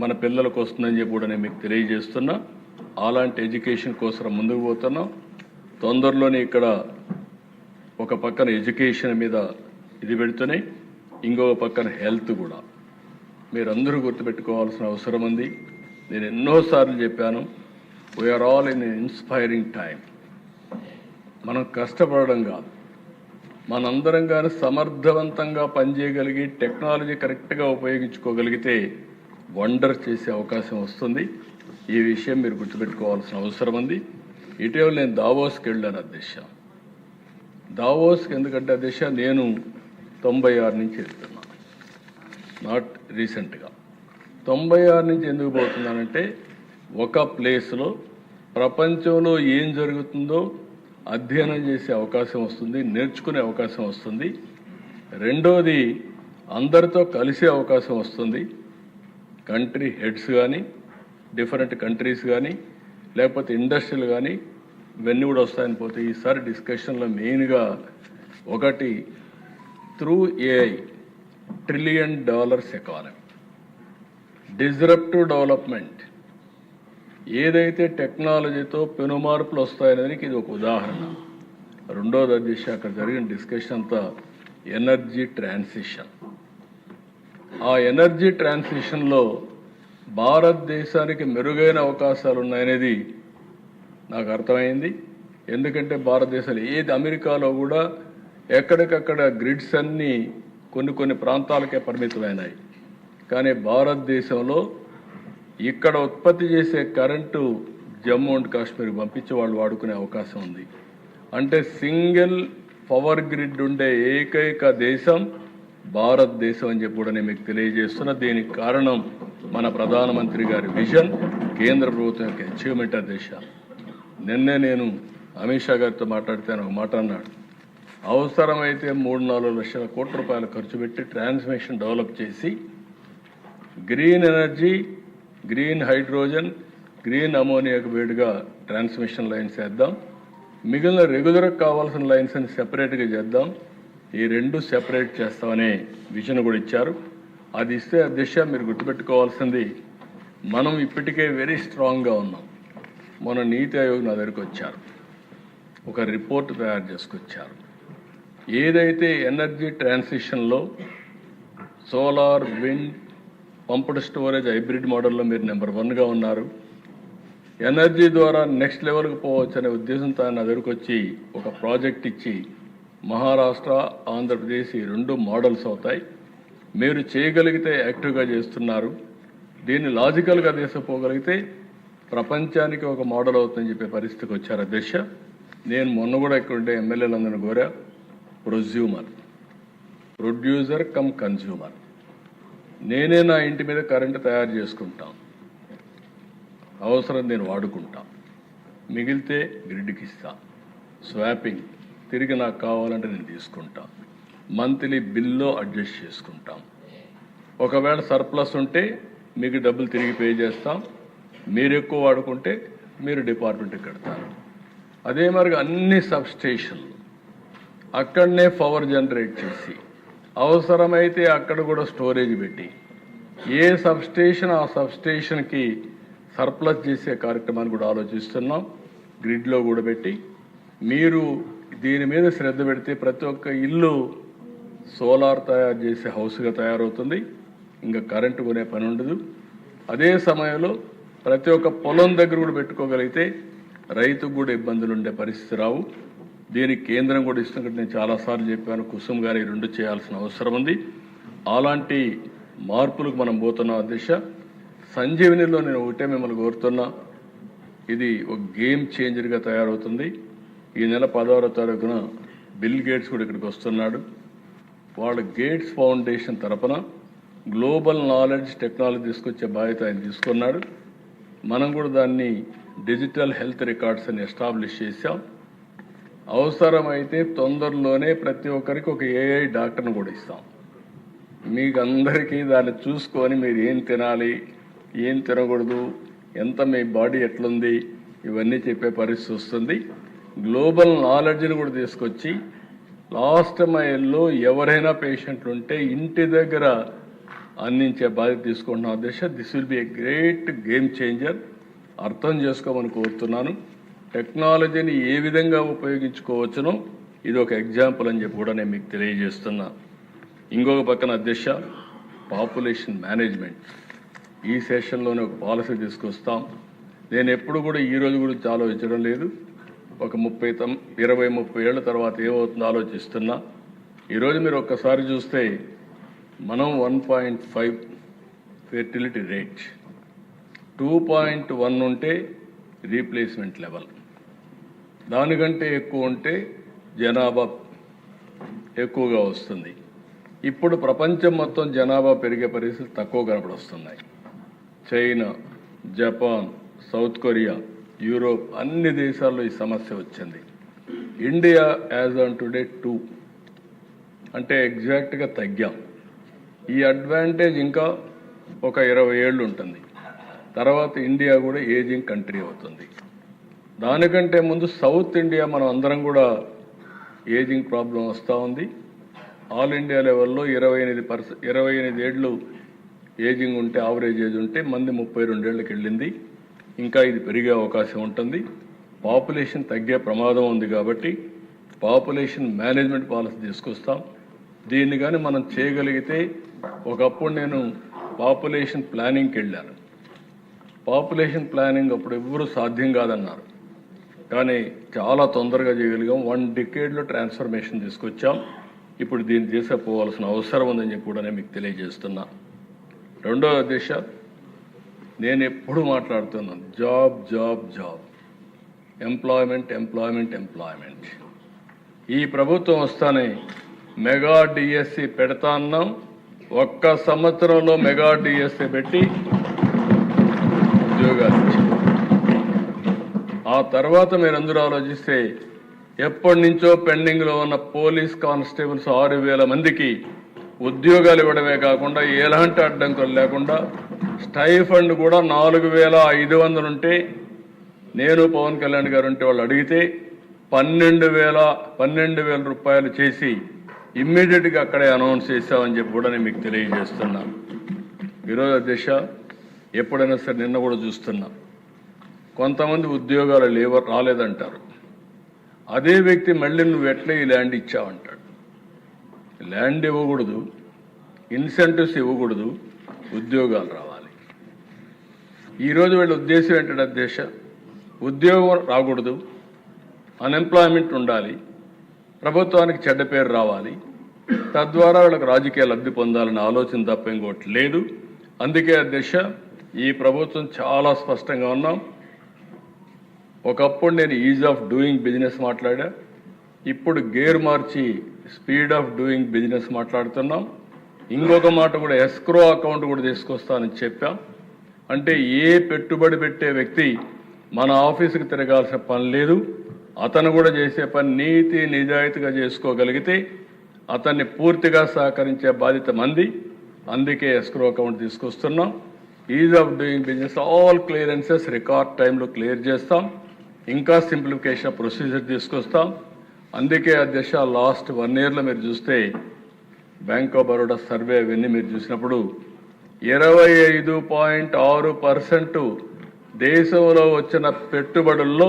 మన పిల్లలకు వస్తుందని చెప్పి కూడా నేను మీకు తెలియజేస్తున్నా. అలాంటి ఎడ్యుకేషన్ కోసం ముందుకు పోతున్నాం. తొందరలోనే ఇక్కడ ఒక పక్కన ఎడ్యుకేషన్ మీద ఇది పెడుతున్నాయి, ఇంకొక పక్కన హెల్త్ కూడా. మీరందరూ గుర్తుపెట్టుకోవాల్సిన అవసరం ఉంది. నేను ఎన్నోసార్లు చెప్పాను, we are all in inspiring time. మనం కష్టపడడం కాదు, మనందరం కానీ సమర్థవంతంగా పనిచేయగలిగి టెక్నాలజీ కరెక్ట్గా ఉపయోగించుకోగలిగితే వండర్ చేసే అవకాశం వస్తుంది. ఈ విషయం మీరు గుర్తుపెట్టుకోవాల్సిన అవసరం ఉంది. ఇటీవల నేను దావోస్కి వెళ్ళాను అధ్యక్ష. దావోస్కి ఎందుకంటే అధ్యక్ష నేను 96 నుంచి వెళ్తున్నాను, నాట్ రీసెంట్గా. 96 నుంచి ఎందుకు పోతున్నానంటే ఒక ప్లేస్లో ప్రపంచంలో ఏం జరుగుతుందో అధ్యయనం చేసే అవకాశం వస్తుంది, నేర్చుకునే అవకాశం వస్తుంది. రెండోది అందరితో కలిసే అవకాశం వస్తుంది. కంట్రీ హెడ్స్ కానీ, డిఫరెంట్ కంట్రీస్ కానీ, లేకపోతే ఇండస్ట్రీలు కానీ ఇవన్నీ కూడా వస్తాయని పోతే ఈసారి డిస్కషన్లో మెయిన్గా ఒకటి through AI $1 trillion economy, disruptive development. ఏదైతే టెక్నాలజీతో పెనుమార్పులు వస్తాయనేదానికి ఇది ఒక ఉదాహరణ. రెండోది అధ్యక్ష అక్కడ జరిగిన డిస్కషన్ అంతా ఎనర్జీ ట్రాన్సిషన్. ఆ ఎనర్జీ ట్రాన్సిషన్లో భారతదేశానికి మెరుగైన అవకాశాలు ఉన్నాయనేది నాకు అర్థమైంది. ఎందుకంటే భారతదేశంలో ఏది అమెరికాలో కూడా ఎక్కడికక్కడ గ్రిడ్స్ అన్నీ కొన్ని ప్రాంతాలకే పరిమితమైనాయి. కానీ భారతదేశంలో ఇక్కడ ఉత్పత్తి చేసే కరెంటు జమ్మూ అండ్ కాశ్మీర్కి పంపించి వాళ్ళు వాడుకునే అవకాశం ఉంది. అంటే సింగిల్ పవర్ గ్రిడ్ ఉండే ఏకైక దేశం భారతదేశం అని చెప్పి కూడా నేను మీకు తెలియజేస్తున్నా. దీనికి కారణం మన ప్రధానమంత్రి గారి విజన్, కేంద్ర ప్రభుత్వం యొక్క అచీవ్మెంట్ అధ్యక్ష. నిన్నే నేను అమిత్ షా గారితో మాట్లాడితే ఒక మాట అన్నాడు, అవసరమైతే 3-4 లక్షల కోట్ల రూపాయలు ఖర్చు పెట్టి ట్రాన్స్మిషన్ డెవలప్ చేసి green energy, green hydrogen, green అమోనియాకు వేడిగా ట్రాన్స్మిషన్ లైన్స్ వేద్దాం, మిగిలిన రెగ్యులర్గా కావాల్సిన లైన్స్ అని సెపరేట్గా చేద్దాం. ఈ 2 సెపరేట్ చేస్తామనే విజన్ కూడా ఇచ్చారు. అది ఇస్తే అధ్యక్ష మీరు గుర్తుపెట్టుకోవాల్సింది, మనం ఇప్పటికే వెరీ స్ట్రాంగ్గా ఉన్నాం. మన నీతి ఆయోగ్ నా దగ్గరికి వచ్చారు, ఒక రిపోర్ట్ తయారు చేసుకొచ్చారు. ఏదైతే ఎనర్జీ ట్రాన్సిషన్లో solar, wind, pumped storage, hybrid మోడల్లో మీరు నెంబర్ 1గా ఉన్నారు. ఎనర్జీ ద్వారా నెక్స్ట్ లెవెల్కి పోవచ్చు అనే ఉద్దేశంతో ఆయన ఎదురుకొచ్చి ఒక ప్రాజెక్ట్ ఇచ్చి మహారాష్ట్ర ఆంధ్రప్రదేశ్ ఈ రెండు మోడల్స్ అవుతాయి. మీరు చేయగలిగితే యాక్టివ్గా చేస్తున్నారు. దీన్ని లాజికల్గా తీసుకుపోగలిగితే ప్రపంచానికి ఒక మోడల్ అవుతుందని చెప్పే పరిస్థితికి వచ్చారు అధ్యక్ష. నేను మొన్న కూడా ఇక్కడ ఉండే ఎమ్మెల్యేలందరినీ కోరా, ప్రొడ్యూసర్ కమ్ కన్జ్యూమర్. నేనే నా ఇంటి మీద కరెంటు తయారు చేసుకుంటాను, అవసరం నేను వాడుకుంటాను, మిగిలితే గ్రిడ్కి ఇస్తాను, స్వాపింగ్ తిరిగి నాకు కావాలంటే నేను తీసుకుంటాను, మంత్లీ బిల్లో అడ్జస్ట్ చేసుకుంటాం. ఒకవేళ సర్ప్లస్ ఉంటే మీకు డబ్బులు తిరిగి పే చేస్తాం, మీరు ఎక్కువ వాడుకుంటే మీరు డిపార్ట్మెంట్కి కడతారు. అదే మరి అన్ని సబ్స్టేషన్లు అక్కడనే పవర్ జనరేట్ చేసి అవసరమైతే అక్కడ కూడా స్టోరేజ్ పెట్టి ఏ సబ్స్టేషన్ ఆ సబ్స్టేషన్కి సర్ప్లస్ చేసే కార్యక్రమాన్ని కూడా ఆలోచిస్తున్నాం. గ్రిడ్లో కూడా పెట్టి మీరు దీని మీద శ్రద్ధ పెడితే ప్రతి ఒక్క ఇల్లు సోలార్ తయారు చేసే హౌస్గా తయారవుతుంది. ఇంకా కరెంటు కొనే పని ఉండదు. అదే సమయంలో ప్రతి ఒక్క పొలం దగ్గర కూడా పెట్టుకోగలిగితే రైతుకు కూడా ఇబ్బందులు ఉండే పరిస్థితి రావు. దీనికి కేంద్రం కూడా ఇస్తున్నట్టు నేను చాలాసార్లు చెప్పాను. కుసుమ్ గారు ఈ రెండు చేయాల్సిన అవసరం ఉంది. అలాంటి మార్పులకు మనం పోతున్నాం అధ్యక్ష. సంజీవనిలో నేను ఒకటే మిమ్మల్ని కోరుతున్నా, ఇది ఒక గేమ్ చేంజర్గా తయారవుతుంది. ఈ నెల 16వ తారీఖున బిల్ గేట్స్ కూడా ఇక్కడికి వస్తున్నాడు. వాళ్ళ గేట్స్ ఫౌండేషన్ తరపున గ్లోబల్ నాలెడ్జ్ టెక్నాలజీ తీసుకొచ్చే బాధ్యత ఆయన తీసుకున్నాడు. మనం కూడా దాన్ని డిజిటల్ హెల్త్ రికార్డ్స్ అని ఎస్టాబ్లిష్ చేశాం. అవసరమైతే తొందరలోనే ప్రతి ఒక్కరికి ఒక ఏఐ డాక్టర్ని కూడా ఇస్తాం. మీకు అందరికీ దాన్ని చూసుకొని మీరు ఏం తినాలి, ఏం తినకూడదు, ఎంత మీ బాడీ ఎట్లుంది ఇవన్నీ చెప్పే పరిస్థితి వస్తుంది. గ్లోబల్ నాలెడ్జ్ని కూడా తీసుకొచ్చి లాస్ట్ మైల్లో ఎవరైనా పేషెంట్లు ఉంటే ఇంటి దగ్గర అందించే బాధ్యత తీసుకుంటున్నాం అధ్యక్ష. This will be a great game changer. అర్థం చేసుకోమని కోరుతున్నాను. టెక్నాలజీని ఏ విధంగా ఉపయోగించుకోవచ్చునో ఇది ఒక ఎగ్జాంపుల్ అని చెప్పి కూడా నేను మీకు తెలియజేస్తున్నా. ఇంకొక పక్కన అధ్యక్ష, పాపులేషన్ మేనేజ్మెంట్ ఈ సెషన్లోనే ఒక పాలసీ తీసుకొస్తాం. నేను ఎప్పుడు కూడా ఈ రోజు గురించి ఆలోచించడం లేదు. ఒక 20-30 ఏళ్ల తర్వాత ఏమవుతుందో ఆలోచిస్తున్నా. ఈరోజు మీరు ఒక్కసారి చూస్తే మనం 1.5 ఫెర్టిలిటీ రేట్, 2.1 ఉంటే రీప్లేస్మెంట్ లెవెల్, దానికంటే ఎక్కువ ఉంటే జనాభా ఎక్కువగా వస్తుంది. ఇప్పుడు ప్రపంచం మొత్తం జనాభా పెరిగే పరిస్థితులు తక్కువ కనపడొస్తున్నాయి. China, Japan, South Korea, Europe అన్ని దేశాల్లో ఈ సమస్య వచ్చింది. ఇండియా యాజ్ ఆన్ టుడే 2 అంటే ఎగ్జాక్ట్గా తగ్గాం. ఈ అడ్వాంటేజ్ ఇంకా ఒక 20 ఏళ్ళు ఉంటుంది. తర్వాత ఇండియా కూడా ఏజింగ్ కంట్రీ అవుతుంది. దానికంటే ముందు సౌత్ ఇండియా మనం అందరం కూడా ఏజింగ్ ప్రాబ్లం వస్తూ ఉంది. ఆల్ ఇండియా లెవెల్లో 28 ఏళ్ళు ఏజింగ్ ఉంటే, యావరేజ్ ఏజ్ ఉంటే మంది 32 ఏళ్ళకి వెళ్ళింది. ఇంకా ఇది పెరిగే అవకాశం ఉంటుంది. పాపులేషన్ తగ్గే ప్రమాదం ఉంది. కాబట్టి పాపులేషన్ మేనేజ్మెంట్ పాలసీ తీసుకొస్తాం. దీన్ని కానీ మనం చేయగలిగితే, ఒకప్పుడు నేను పాపులేషన్ ప్లానింగ్కి వెళ్ళాను. పాపులేషన్ ప్లానింగ్ అప్పుడు ఎవ్వరూ సాధ్యం కాదన్నారు, కానీ చాలా తొందరగా చేయగలిగాం. 1 డికేడ్లో ట్రాన్స్ఫర్మేషన్ తీసుకొచ్చాం. ఇప్పుడు దీన్ని తీసుకుపోవాల్సిన అవసరం ఉందని చెప్పి కూడా నేను మీకు తెలియజేస్తున్నా. రెండవ దిశ, నేను ఎప్పుడు మాట్లాడుతున్నాను, job job job, employment employment employment. ఈ ప్రభుత్వం వస్తానే మెగా డిఎస్సి పెడతా అన్నాం. 1 సంవత్సరంలో మెగా డిఎస్సి పెట్టి ఉద్యోగాలు ఇచ్చాం. ఆ తర్వాత మీరందరూ ఆలోచిస్తే ఎప్పటి నుంచో పెండింగ్లో ఉన్న పోలీస్ కానిస్టేబుల్స్ 6,000 మందికి ఉద్యోగాలు ఇవ్వడమే కాకుండా ఎలాంటి అడ్డంకులు లేకుండా స్టైఫండ్ కూడా 4,500 ఉంటే, నేను పవన్ కళ్యాణ్ గారు ఉంటే వాళ్ళు అడిగితే 12,000 రూపాయలు చేసి ఇమ్మీడియట్గా అక్కడే అనౌన్స్ చేశామని చెప్పి కూడా నేను మీకు తెలియజేస్తున్నాను. ఈరోజు అధ్యక్ష, ఎప్పుడైనా సరే నిన్న కూడా చూస్తున్నా, కొంతమంది ఉద్యోగాలు రాలేదంటారు. అదే వ్యక్తి మళ్ళీ నువ్వు ఎట్లా ఈ ల్యాండ్ ఇచ్చావంటాడు. ల్యాండ్ ఇవ్వకూడదు, ఇన్సెంటివ్స్ ఇవ్వకూడదు, ఉద్యోగాలు రావాలి. ఈరోజు వీళ్ళ ఉద్దేశం ఏంటంటే అధ్యక్ష, ఉద్యోగం రాకూడదు, అన్ఎంప్లాయ్మెంట్ ఉండాలి, ప్రభుత్వానికి చెడ్డ పేరు రావాలి, తద్వారా వాళ్ళకి రాజకీయ లబ్ధి పొందాలనే ఆలోచన తప్ప ఇంకోటి లేదు. అందుకే అధ్యక్ష ఈ ప్రభుత్వం చాలా స్పష్టంగా ఉన్నాం. ఒకప్పుడు నేను ఈజ్ ఆఫ్ డూయింగ్ బిజినెస్ మాట్లాడా, ఇప్పుడు gear March speed of doing business మాట్లాడుతున్నాం. ఇంకొక మాట కూడా ఎస్క్రో అకౌంట్ కూడా తీసుకొస్తానని చెప్పాం. అంటే ఏ పెట్టుబడి పెట్టే వ్యక్తి మన ఆఫీసుకి తిరగాల్సిన పని లేదు. అతను కూడా చేసే పని నీతి నిజాయితీగా చేసుకోగలిగితే అతన్ని పూర్తిగా సహకరించే బాధ్యత మంది. అందుకే ఎస్క్రో అకౌంట్ తీసుకొస్తున్నాం. Is of doing business all clearances record టైంలో క్లియర్ చేస్తాం. ఇంకా సింప్లిఫికేషన్ ప్రొసీజర్ తీసుకొస్తాం. అందుకే అధ్యక్ష లాస్ట్ 1 yearలో మీరు చూస్తే బ్యాంక్ ఆఫ్ బరోడా సర్వే అవన్నీ మీరు చూసినప్పుడు 25.6% దేశంలో వచ్చిన పెట్టుబడుల్లో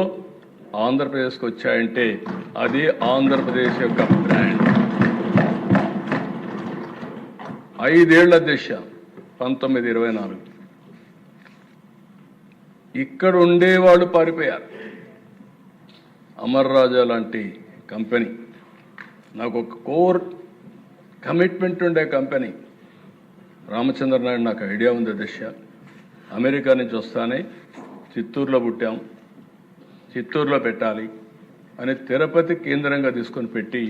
ఆంధ్రప్రదేశ్కి వచ్చాయంటే అది ఆంధ్రప్రదేశ్ యొక్క బ్రాండ్. 5 ఏళ్ల అధ్యక్ష 1924 ఇక్కడ ఉండేవాళ్ళు పారిపోయారు. అమర్ రాజా లాంటి కంపెనీ, నాకు ఒక కోర్ కమిట్మెంట్ ఉండే కంపెనీ. రామచంద్ర నాయుడు నాకు ఐడియా ఉంది అధ్యక్ష. అమెరికా నుంచి వస్తానే చిత్తూరులో పుట్టాం, చిత్తూరులో పెట్టాలి అని తిరుపతి కేంద్రంగా తీసుకొని పెట్టి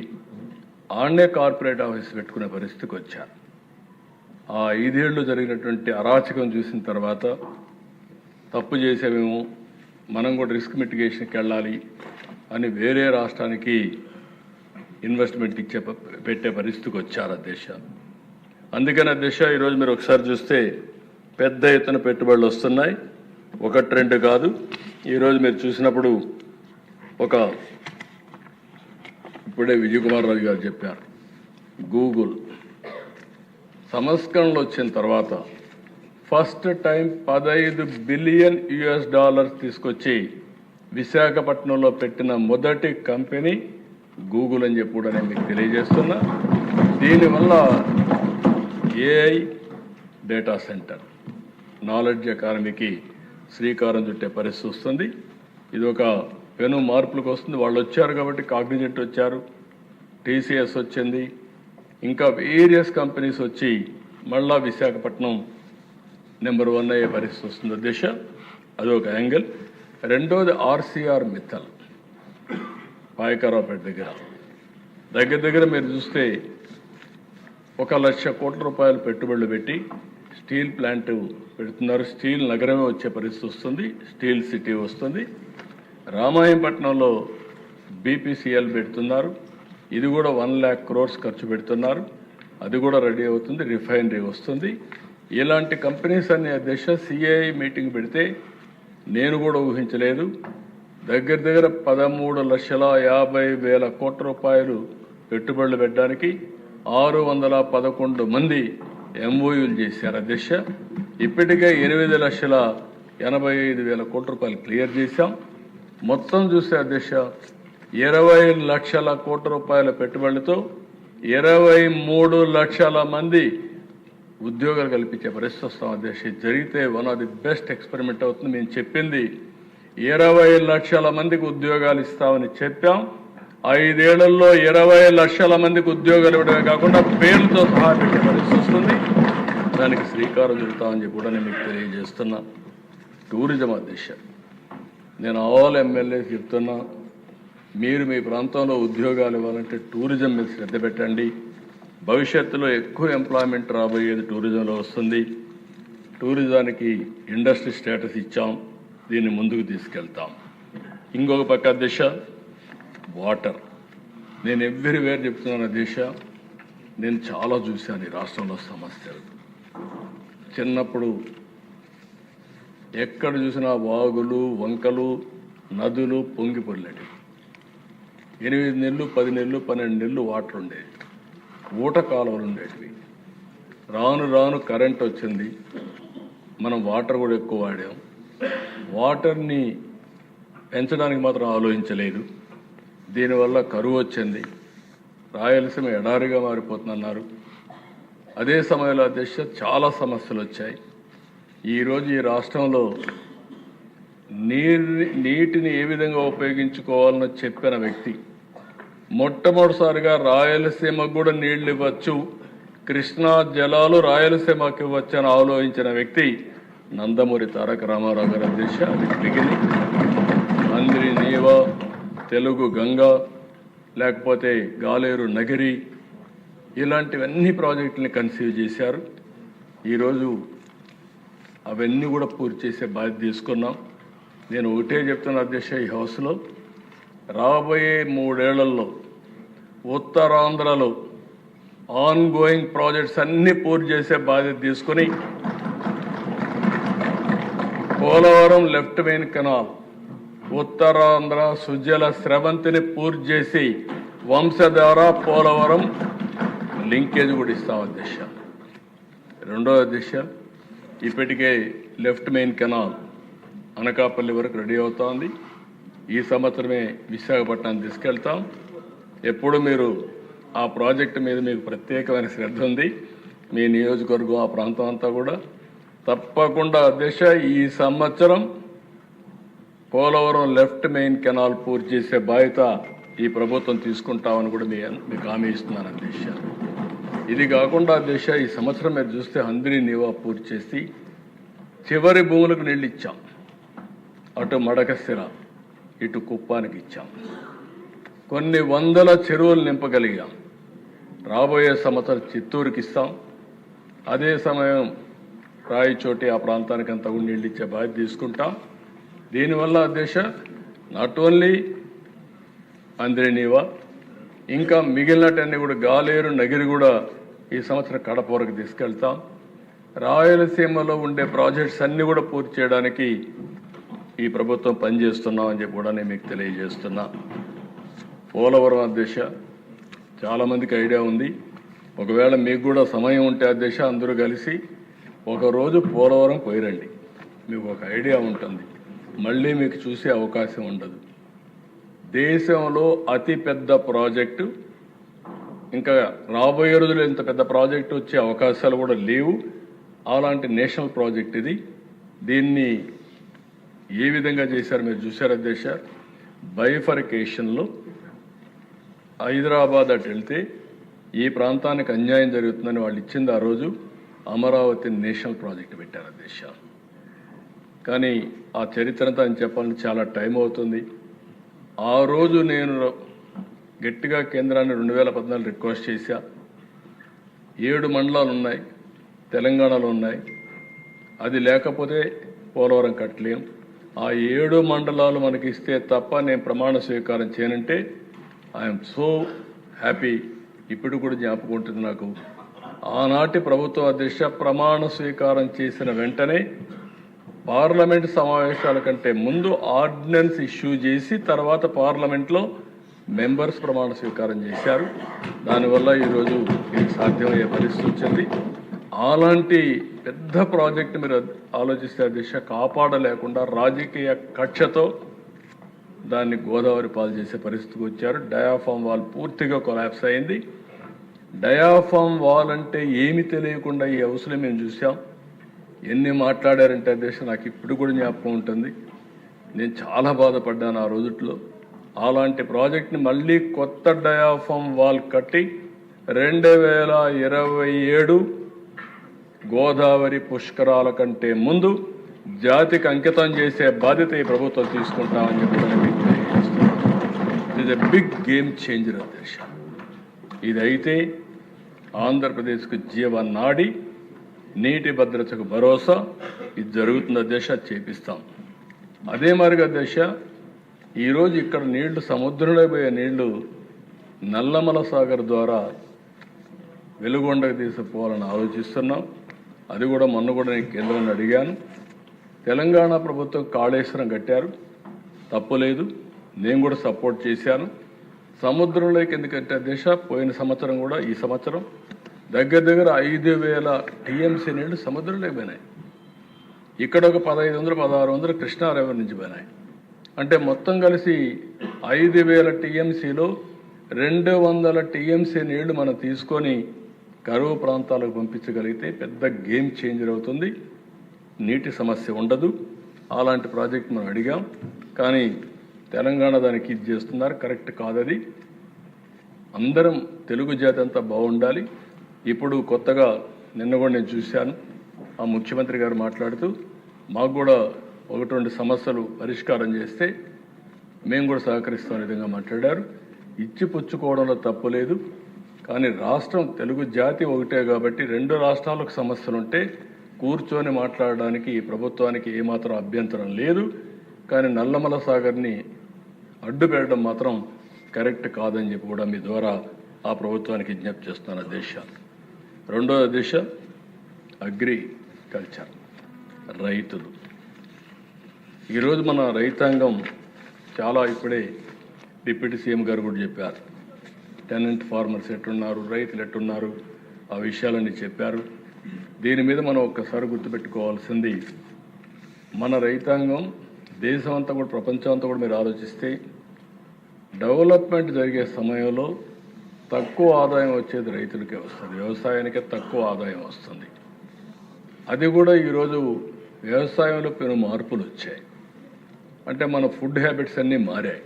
ఆడనే కార్పొరేట్ ఆఫీస్ పెట్టుకునే పరిస్థితికి వచ్చారు. ఆ 5 ఏళ్ళు జరిగినటువంటి అరాచకం చూసిన తర్వాత తప్పు చేసేమేమో, మనం కూడా రిస్క్ మిటిగేషన్కి వెళ్ళాలి అని వేరే రాష్ట్రానికి ఇన్వెస్ట్మెంట్ పెట్టే పరిస్థితికి వచ్చారు అధ్యక్ష. అందుకని అధ్యక్ష ఈరోజు మీరు ఒకసారి చూస్తే పెద్ద ఎత్తున పెట్టుబడులు వస్తున్నాయి. 1-2 కాదు. ఈరోజు మీరు చూసినప్పుడు ఇప్పుడే విజయ్ కుమార్ రాజు గారు చెప్పారు, గూగుల్ సంస్కరణలు వచ్చిన తర్వాత ఫస్ట్ టైం $15 బిలియన్ తీసుకొచ్చి విశాఖపట్నంలో పెట్టిన మొదటి కంపెనీ గూగుల్ అని చెప్పి కూడా నేను మీకు తెలియజేస్తున్నా. దీనివల్ల ఏఐ డేటా సెంటర్ నాలెడ్జ్ ఎకానమీకి శ్రీకారం చుట్టే పరిస్థితి వస్తుంది. ఇది ఒక పెను మార్పులకు వస్తుంది. వాళ్ళు వచ్చారు కాబట్టి కాగ్నిజెంట్ వచ్చారు, టీసీఎస్ వచ్చింది, ఇంకా వేరియస్ కంపెనీస్ వచ్చి మళ్ళా విశాఖపట్నం నెంబర్ 1 అయ్యే పరిస్థితి వస్తుంది దిశ. అదొక యాంగిల్. రెండోది ఆర్సీఆర్ మిత్తల్ పాయకరావుపేట దగ్గర మీరు చూస్తే 1,00,000 కోట్ల రూపాయలు పెట్టుబడులు పెట్టి స్టీల్ ప్లాంట్ పెడుతున్నారు. స్టీల్ నగరమే వచ్చే పరిస్థితి వస్తుంది, స్టీల్ సిటీ వస్తుంది. రామాయంపట్నంలో బీపీసీఎల్ పెడుతున్నారు, ఇది కూడా 1 lakh crores ఖర్చు పెడుతున్నారు, అది కూడా రెడీ అవుతుంది, రిఫైనరీ వస్తుంది. ఇలాంటి కంపెనీస్ అన్ని అధ్యక్ష సిఐ మీటింగ్ పెడితే నేను కూడా ఊహించలేదు. దగ్గర 13,50,000 కోట్ల రూపాయలు పెట్టుబడులు పెట్టడానికి 611 మంది ఎంఓయూలు చేశారు అధ్యక్ష. ఇప్పటికే 8,85,000 కోట్ల రూపాయలు క్లియర్ చేశాం. మొత్తం చూస్తే అధ్యక్ష 20 లక్షల కోట్ల రూపాయల పెట్టుబడులతో 23 లక్షల మంది ఉద్యోగాలు కల్పించే పరిస్థితి వస్తాం అధ్యక్ష. జరిగితే one of the best experiment అవుతుంది. మేము చెప్పింది 20 లక్షల మందికి ఉద్యోగాలు ఇస్తామని చెప్పాం. 5 ఏళ్లలో 20 లక్షల మందికి ఉద్యోగాలు ఇవ్వడమే కాకుండా పేర్లతో సహా పెట్టే పరిస్థితి వస్తుంది. దానికి శ్రీకారం చుడతామని చెప్పి కూడా నేను మీకు తెలియజేస్తున్నా. టూరిజం అధ్యక్ష, నేను ఆల్ ఎమ్మెల్యేస్ చెప్తున్నా, మీరు మీ ప్రాంతంలో ఉద్యోగాలు ఇవ్వాలంటే టూరిజం మీద శ్రద్ధ పెట్టండి. భవిష్యత్తులో ఎక్కువ ఎంప్లాయ్మెంట్ రాబోయేది టూరిజంలో వస్తుంది. టూరిజానికి ఇండస్ట్రీ స్టేటస్ ఇచ్చాం, దీన్ని ముందుకు తీసుకెళ్తాం. ఇంకొక పక్క దిశ వాటర్. నేను ఎవ్రీవేర్ చెప్తున్నాను దిశ, నేను చాలా చూశాను ఈ రాష్ట్రంలో సమస్యలు. చిన్నప్పుడు ఎక్కడ చూసినా వాగులు, వంకలు, నదులు పొంగి పొర్లేటివి. 8 నెలలు, 10 నెలలు, 12 నెలలు వాటర్ ఉండేవి, ఊట కాలువలు ఉండేటివి. రాను రాను కరెంట్ వచ్చింది, మనం వాటర్ కూడా ఎక్కువ వాడాం. వాటర్ని పెంచడానికి మాత్రం ఆలోచించలేదు. దీనివల్ల కరువు వచ్చింది, రాయలసీమ ఎడారిగా మారిపోతుందన్నారు. అదే సమయంలో అధ్యక్ష చాలా సమస్యలు వచ్చాయి. ఈరోజు ఈ రాష్ట్రంలో నీటిని ఏ విధంగా ఉపయోగించుకోవాలని చెప్పిన వ్యక్తి. మొట్టమొదటిసారిగా రాయలసీమకు కూడా నీళ్లు ఇవ్వచ్చు, కృష్ణా జలాలు రాయలసీమకు ఇవ్వచ్చు అని ఆలోచించిన వ్యక్తి నందమూరి తారక రామారావు గారి అధ్యక్ష. అది బిగినింగ్. మందిరి నీవ, తెలుగు గంగ, లేకపోతే గాలేరు నగిరి, ఇలాంటివన్నీ ప్రాజెక్టుని కన్సీవ్ చేశారు. ఈరోజు అవన్నీ కూడా పూర్తి చేసే బాధ్యత తీసుకున్నాం. నేను ఒకటే చెప్తున్నా అధ్యక్ష, ఈ హౌస్లో రాబోయే 3 ఏళ్లలో ఉత్తరాంధ్రలో ఆన్ గోయింగ్ ప్రాజెక్ట్స్ అన్ని పూర్తి చేసే బాధ్యత తీసుకుని Polavaram left main canal, Uttarandhra Sujala స్రవంతిని పూర్తి చేసి వంశధార పోలవరం లింకేజ్ కూడా ఇస్తాం అధ్యక్ష. రెండో అధ్యక్ష, ఇప్పటికే లెఫ్ట్ మెయిన్ కెనాల్ అనకాపల్లి వరకు రెడీ అవుతోంది. ఈ సంవత్సరమే విశాఖపట్నం తీసుకెళ్తాం. ఎప్పుడు మీరు ఆ ప్రాజెక్టు మీద మీకు ప్రత్యేకమైన శ్రద్ధ ఉంది, మీ నియోజకవర్గం ఆ ప్రాంతం అంతా కూడా తప్పకుండా అధ్యక్ష ఈ సంవత్సరం పోలవరం లెఫ్ట్ మెయిన్ కెనాల్ పూర్తి చేసే బాధ్యత ఈ ప్రభుత్వం తీసుకుంటామని కూడా మీకు హామీ ఇస్తున్నాను అధ్యక్ష. ఇది కాకుండా అధ్యక్ష ఈ సంవత్సరం మీరు చూస్తే హంద్రీ నీవా పూర్తి చేసి చివరి భూములకు నీళ్ళు ఇచ్చాం. అటు మడకశిర, ఇటు కుప్పానికి ఇచ్చాం. కొన్ని వందల చెరువులు నింపగలిగాం. రాబోయే సంవత్సరం చిత్తూరుకి ఇస్తాం. అదే సమయం రాయచోటి ఆ ప్రాంతానికి అంతా కూడా నీళ్ళు ఇచ్చే బాధ్యత తీసుకుంటాం. దీనివల్ల అధ్యక్ష నాట్ ఓన్లీ అంద్రేనీవా, ఇంకా మిగిలినటన్నీ కూడా గాలేరు నగిరి కూడా ఈ సంవత్సరం కడప వరకు తీసుకెళ్తాం. రాయలసీమలో ఉండే ప్రాజెక్ట్స్ అన్నీ కూడా పూర్తి చేయడానికి ఈ ప్రభుత్వం పనిచేస్తున్నామని చెప్పి కూడా నేను మీకు తెలియజేస్తున్నా. పోలవరం అధ్యక్ష చాలామందికి ఐడియా ఉంది. ఒకవేళ మీకు కూడా సమయం ఉంటే అధ్యక్ష అందరూ కలిసి ఒకరోజు పోలవరం పోయిరండి, మీకు ఒక ఐడియా ఉంటుంది. మళ్ళీ మీకు చూసే అవకాశం ఉండదు. దేశంలో అతి పెద్ద ప్రాజెక్టు, ఇంకా రాబోయే రోజుల్లో ఇంత పెద్ద ప్రాజెక్టు వచ్చే అవకాశాలు కూడా లేవు. అలాంటి నేషనల్ ప్రాజెక్ట్ ఇది. దీన్ని ఏ విధంగా చేశారు మీరు చూశారు అధ్యక్ష. బైఫర్కేషన్లో హైదరాబాద్ అటు వెళ్తే ఈ ప్రాంతానికి అన్యాయం జరుగుతుందని వాళ్ళు ఇచ్చింది. ఆ రోజు అమరావతి నేషనల్ ప్రాజెక్ట్ పెట్టారు అధ్యక్ష. కానీ ఆ చరిత్రతో అని చెప్పాలని చాలా టైం అవుతుంది. ఆ రోజు నేను గట్టిగా కేంద్రాన్ని 2014 రిక్వెస్ట్ చేశా. 7 మండలాలు ఉన్నాయి, తెలంగాణలో ఉన్నాయి. అది లేకపోతే పోలవరం కట్టలేం. ఆ 7 మండలాలు మనకి ఇస్తే తప్ప నేను ప్రమాణ స్వీకారం చేయనంటే ఐఎమ్ సో హ్యాపీ. ఇప్పుడు కూడా జ్ఞాపకం ఉంటుంది నాకు. ఆనాటి ప్రభుత్వ అధ్యక్ష ప్రమాణ స్వీకారం చేసిన వెంటనే పార్లమెంట్ సమావేశాల కంటే ముందు ఆర్డినెన్స్ ఇష్యూ చేసి తర్వాత పార్లమెంట్లో మెంబర్స్ ప్రమాణ స్వీకారం చేశారు. దానివల్ల ఈరోజు ఇది సాధ్యమయ్యే పరిస్థితి వచ్చింది. అలాంటి పెద్ద ప్రాజెక్టు మీరు ఆలోచిస్తే అధ్యక్ష కాపాడలేకుండా రాజకీయ కక్షతో దాన్ని గోదావరి పాలు చేసే పరిస్థితికి వచ్చారు. డయాఫామ్ వాల్ పూర్తిగా కొలాప్స్ అయింది. డయాఫామ్ వాల్ అంటే ఏమి తెలియకుండా ఈ హౌస్లో మేము చూసాం. ఎన్ని మాట్లాడారంటే అధ్యక్ష నాకు ఇప్పుడు కూడా జ్ఞాపకం ఉంటుంది. నేను చాలా బాధపడ్డాను ఆ రోజుట్లో. అలాంటి ప్రాజెక్ట్ని మళ్ళీ కొత్త డయాఫామ్ వాల్ కట్టి 2027 గోదావరి పుష్కరాల కంటే ముందు జాతికి అంకితం చేసే బాధ్యత ఈ ప్రభుత్వం తీసుకుంటామని చెప్పి మీకు తెలియజేస్తున్నాను. ఇది బిగ్ గేమ్ చేంజర్ అధ్యక్ష. ఇదైతే ఆంధ్రప్రదేశ్కు జీవనాడి, నీటి భద్రతకు భరోసా ఇది జరుగుతుంది అధ్యక్ష. చేపిస్తాం. అదే మరిగా అధ్యక్ష ఈరోజు ఇక్కడ నీళ్లు సముద్రంలో పోయే నీళ్లు నల్లమల సాగర్ ద్వారా వెలుగొండకు తీసుకుపోవాలని ఆలోచిస్తున్నాం. అది కూడా మొన్న కూడా నేను కేంద్రాన్ని అడిగాను. తెలంగాణ ప్రభుత్వం కాళేశ్వరం కట్టారు, తప్పులేదు, నేను కూడా సపోర్ట్ చేశాను. సముద్రంలోకి ఎందుకంటే అధ్యక్ష పోయిన సంవత్సరం కూడా ఈ సంవత్సరం దగ్గర 5,000 టీఎంసీ నీళ్లు సముద్రంలోకి పోయినాయి. ఇక్కడ ఒక 1,500-1,600 కృష్ణా రివర్ నుంచి పోయినాయి. అంటే మొత్తం కలిసి 5,000 టీఎంసీలో 200 టీఎంసీ నీళ్లు మనం తీసుకొని కరువు ప్రాంతాలకు పంపించగలిగితే పెద్ద గేమ్ చేంజర్ అవుతుంది. నీటి సమస్య ఉండదు. అలాంటి ప్రాజెక్ట్ మనం అడిగాం, కానీ తెలంగాణ దానికి ఇది చేస్తున్నారు. కరెక్ట్ కాదది. అందరం తెలుగు జాతి అంతా బాగుండాలి. ఇప్పుడు కొత్తగా నిన్న కూడా నేను చూశాను, ఆ ముఖ్యమంత్రి గారు మాట్లాడుతూ మాకు కూడా 1-2 సమస్యలు పరిష్కారం చేస్తే మేము కూడా సహకరిస్తాం విధంగా మాట్లాడారు. ఇచ్చి పుచ్చుకోవడంలో తప్పు లేదు, కానీ రాష్ట్రం తెలుగు జాతి ఒకటే కాబట్టి 2 రాష్ట్రాలకు సమస్యలు ఉంటే కూర్చొని మాట్లాడడానికి ఈ ప్రభుత్వానికి ఏమాత్రం అభ్యంతరం లేదు. కానీ నల్లమల సాగర్ని అడ్డు పెట్టడం మాత్రం కరెక్ట్ కాదని చెప్పి కూడా మీ ద్వారా ఆ ప్రభుత్వానికి విజ్ఞప్తి చేస్తున్న అధ్యక్ష. రెండో అధ్యక్ష, అగ్రికల్చర్, రైతులు. ఈరోజు మన రైతాంగం చాలా, ఇప్పుడే డిప్యూటీ సీఎం గారు కూడా చెప్పారు, టెనెంట్ ఫార్మర్స్ ఎట్టున్నారు, రైతులు ఎట్టున్నారు, ఆ విషయాలన్నీ చెప్పారు. దీని మీద మనం ఒక్కసారి గుర్తుపెట్టుకోవాల్సింది, మన రైతాంగం దేశం అంతా కూడా ప్రపంచం అంతా కూడా మీరు ఆలోచిస్తే డెవలప్మెంట్ జరిగే సమయంలో తక్కువ ఆదాయం వచ్చేది రైతులకే వస్తుంది, వ్యవసాయానికే తక్కువ ఆదాయం వస్తుంది. అది కూడా ఈరోజు వ్యవసాయంలో పెను మార్పులు వచ్చాయి. అంటే మన ఫుడ్ హ్యాబిట్స్ అన్నీ మారాయి.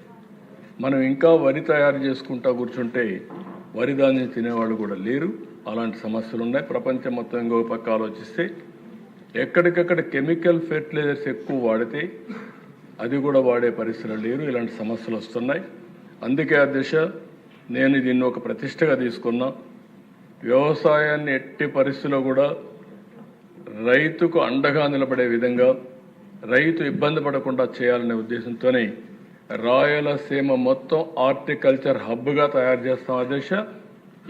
మనం ఇంకా వరి తయారు చేసుకుంటా కూర్చుంటే వరి ధాన్యం తినేవాళ్ళు కూడా లేరు. అలాంటి సమస్యలు ఉన్నాయి. ప్రపంచం మొత్తం ఇంకో పక్క ఆలోచిస్తే ఎక్కడికక్కడ కెమికల్ ఫెర్టిలైజర్స్ ఎక్కువ వాడితే అది కూడా వాడే పరిస్థితులు లేరు. ఇలాంటి సమస్యలు వస్తున్నాయి. అందుకే అధ్యక్ష, నేను దీన్ని ఒక ప్రతిష్టగా తీసుకున్నా. వ్యవసాయాన్ని ఎట్టి పరిస్థితుల్లో కూడా రైతుకు అండగా నిలబడే విధంగా, రైతు ఇబ్బంది పడకుండా చేయాలనే ఉద్దేశంతోనే రాయలసీమ మొత్తం హార్టికల్చర్ హబ్గా తయారు చేస్తాం అధ్యక్ష.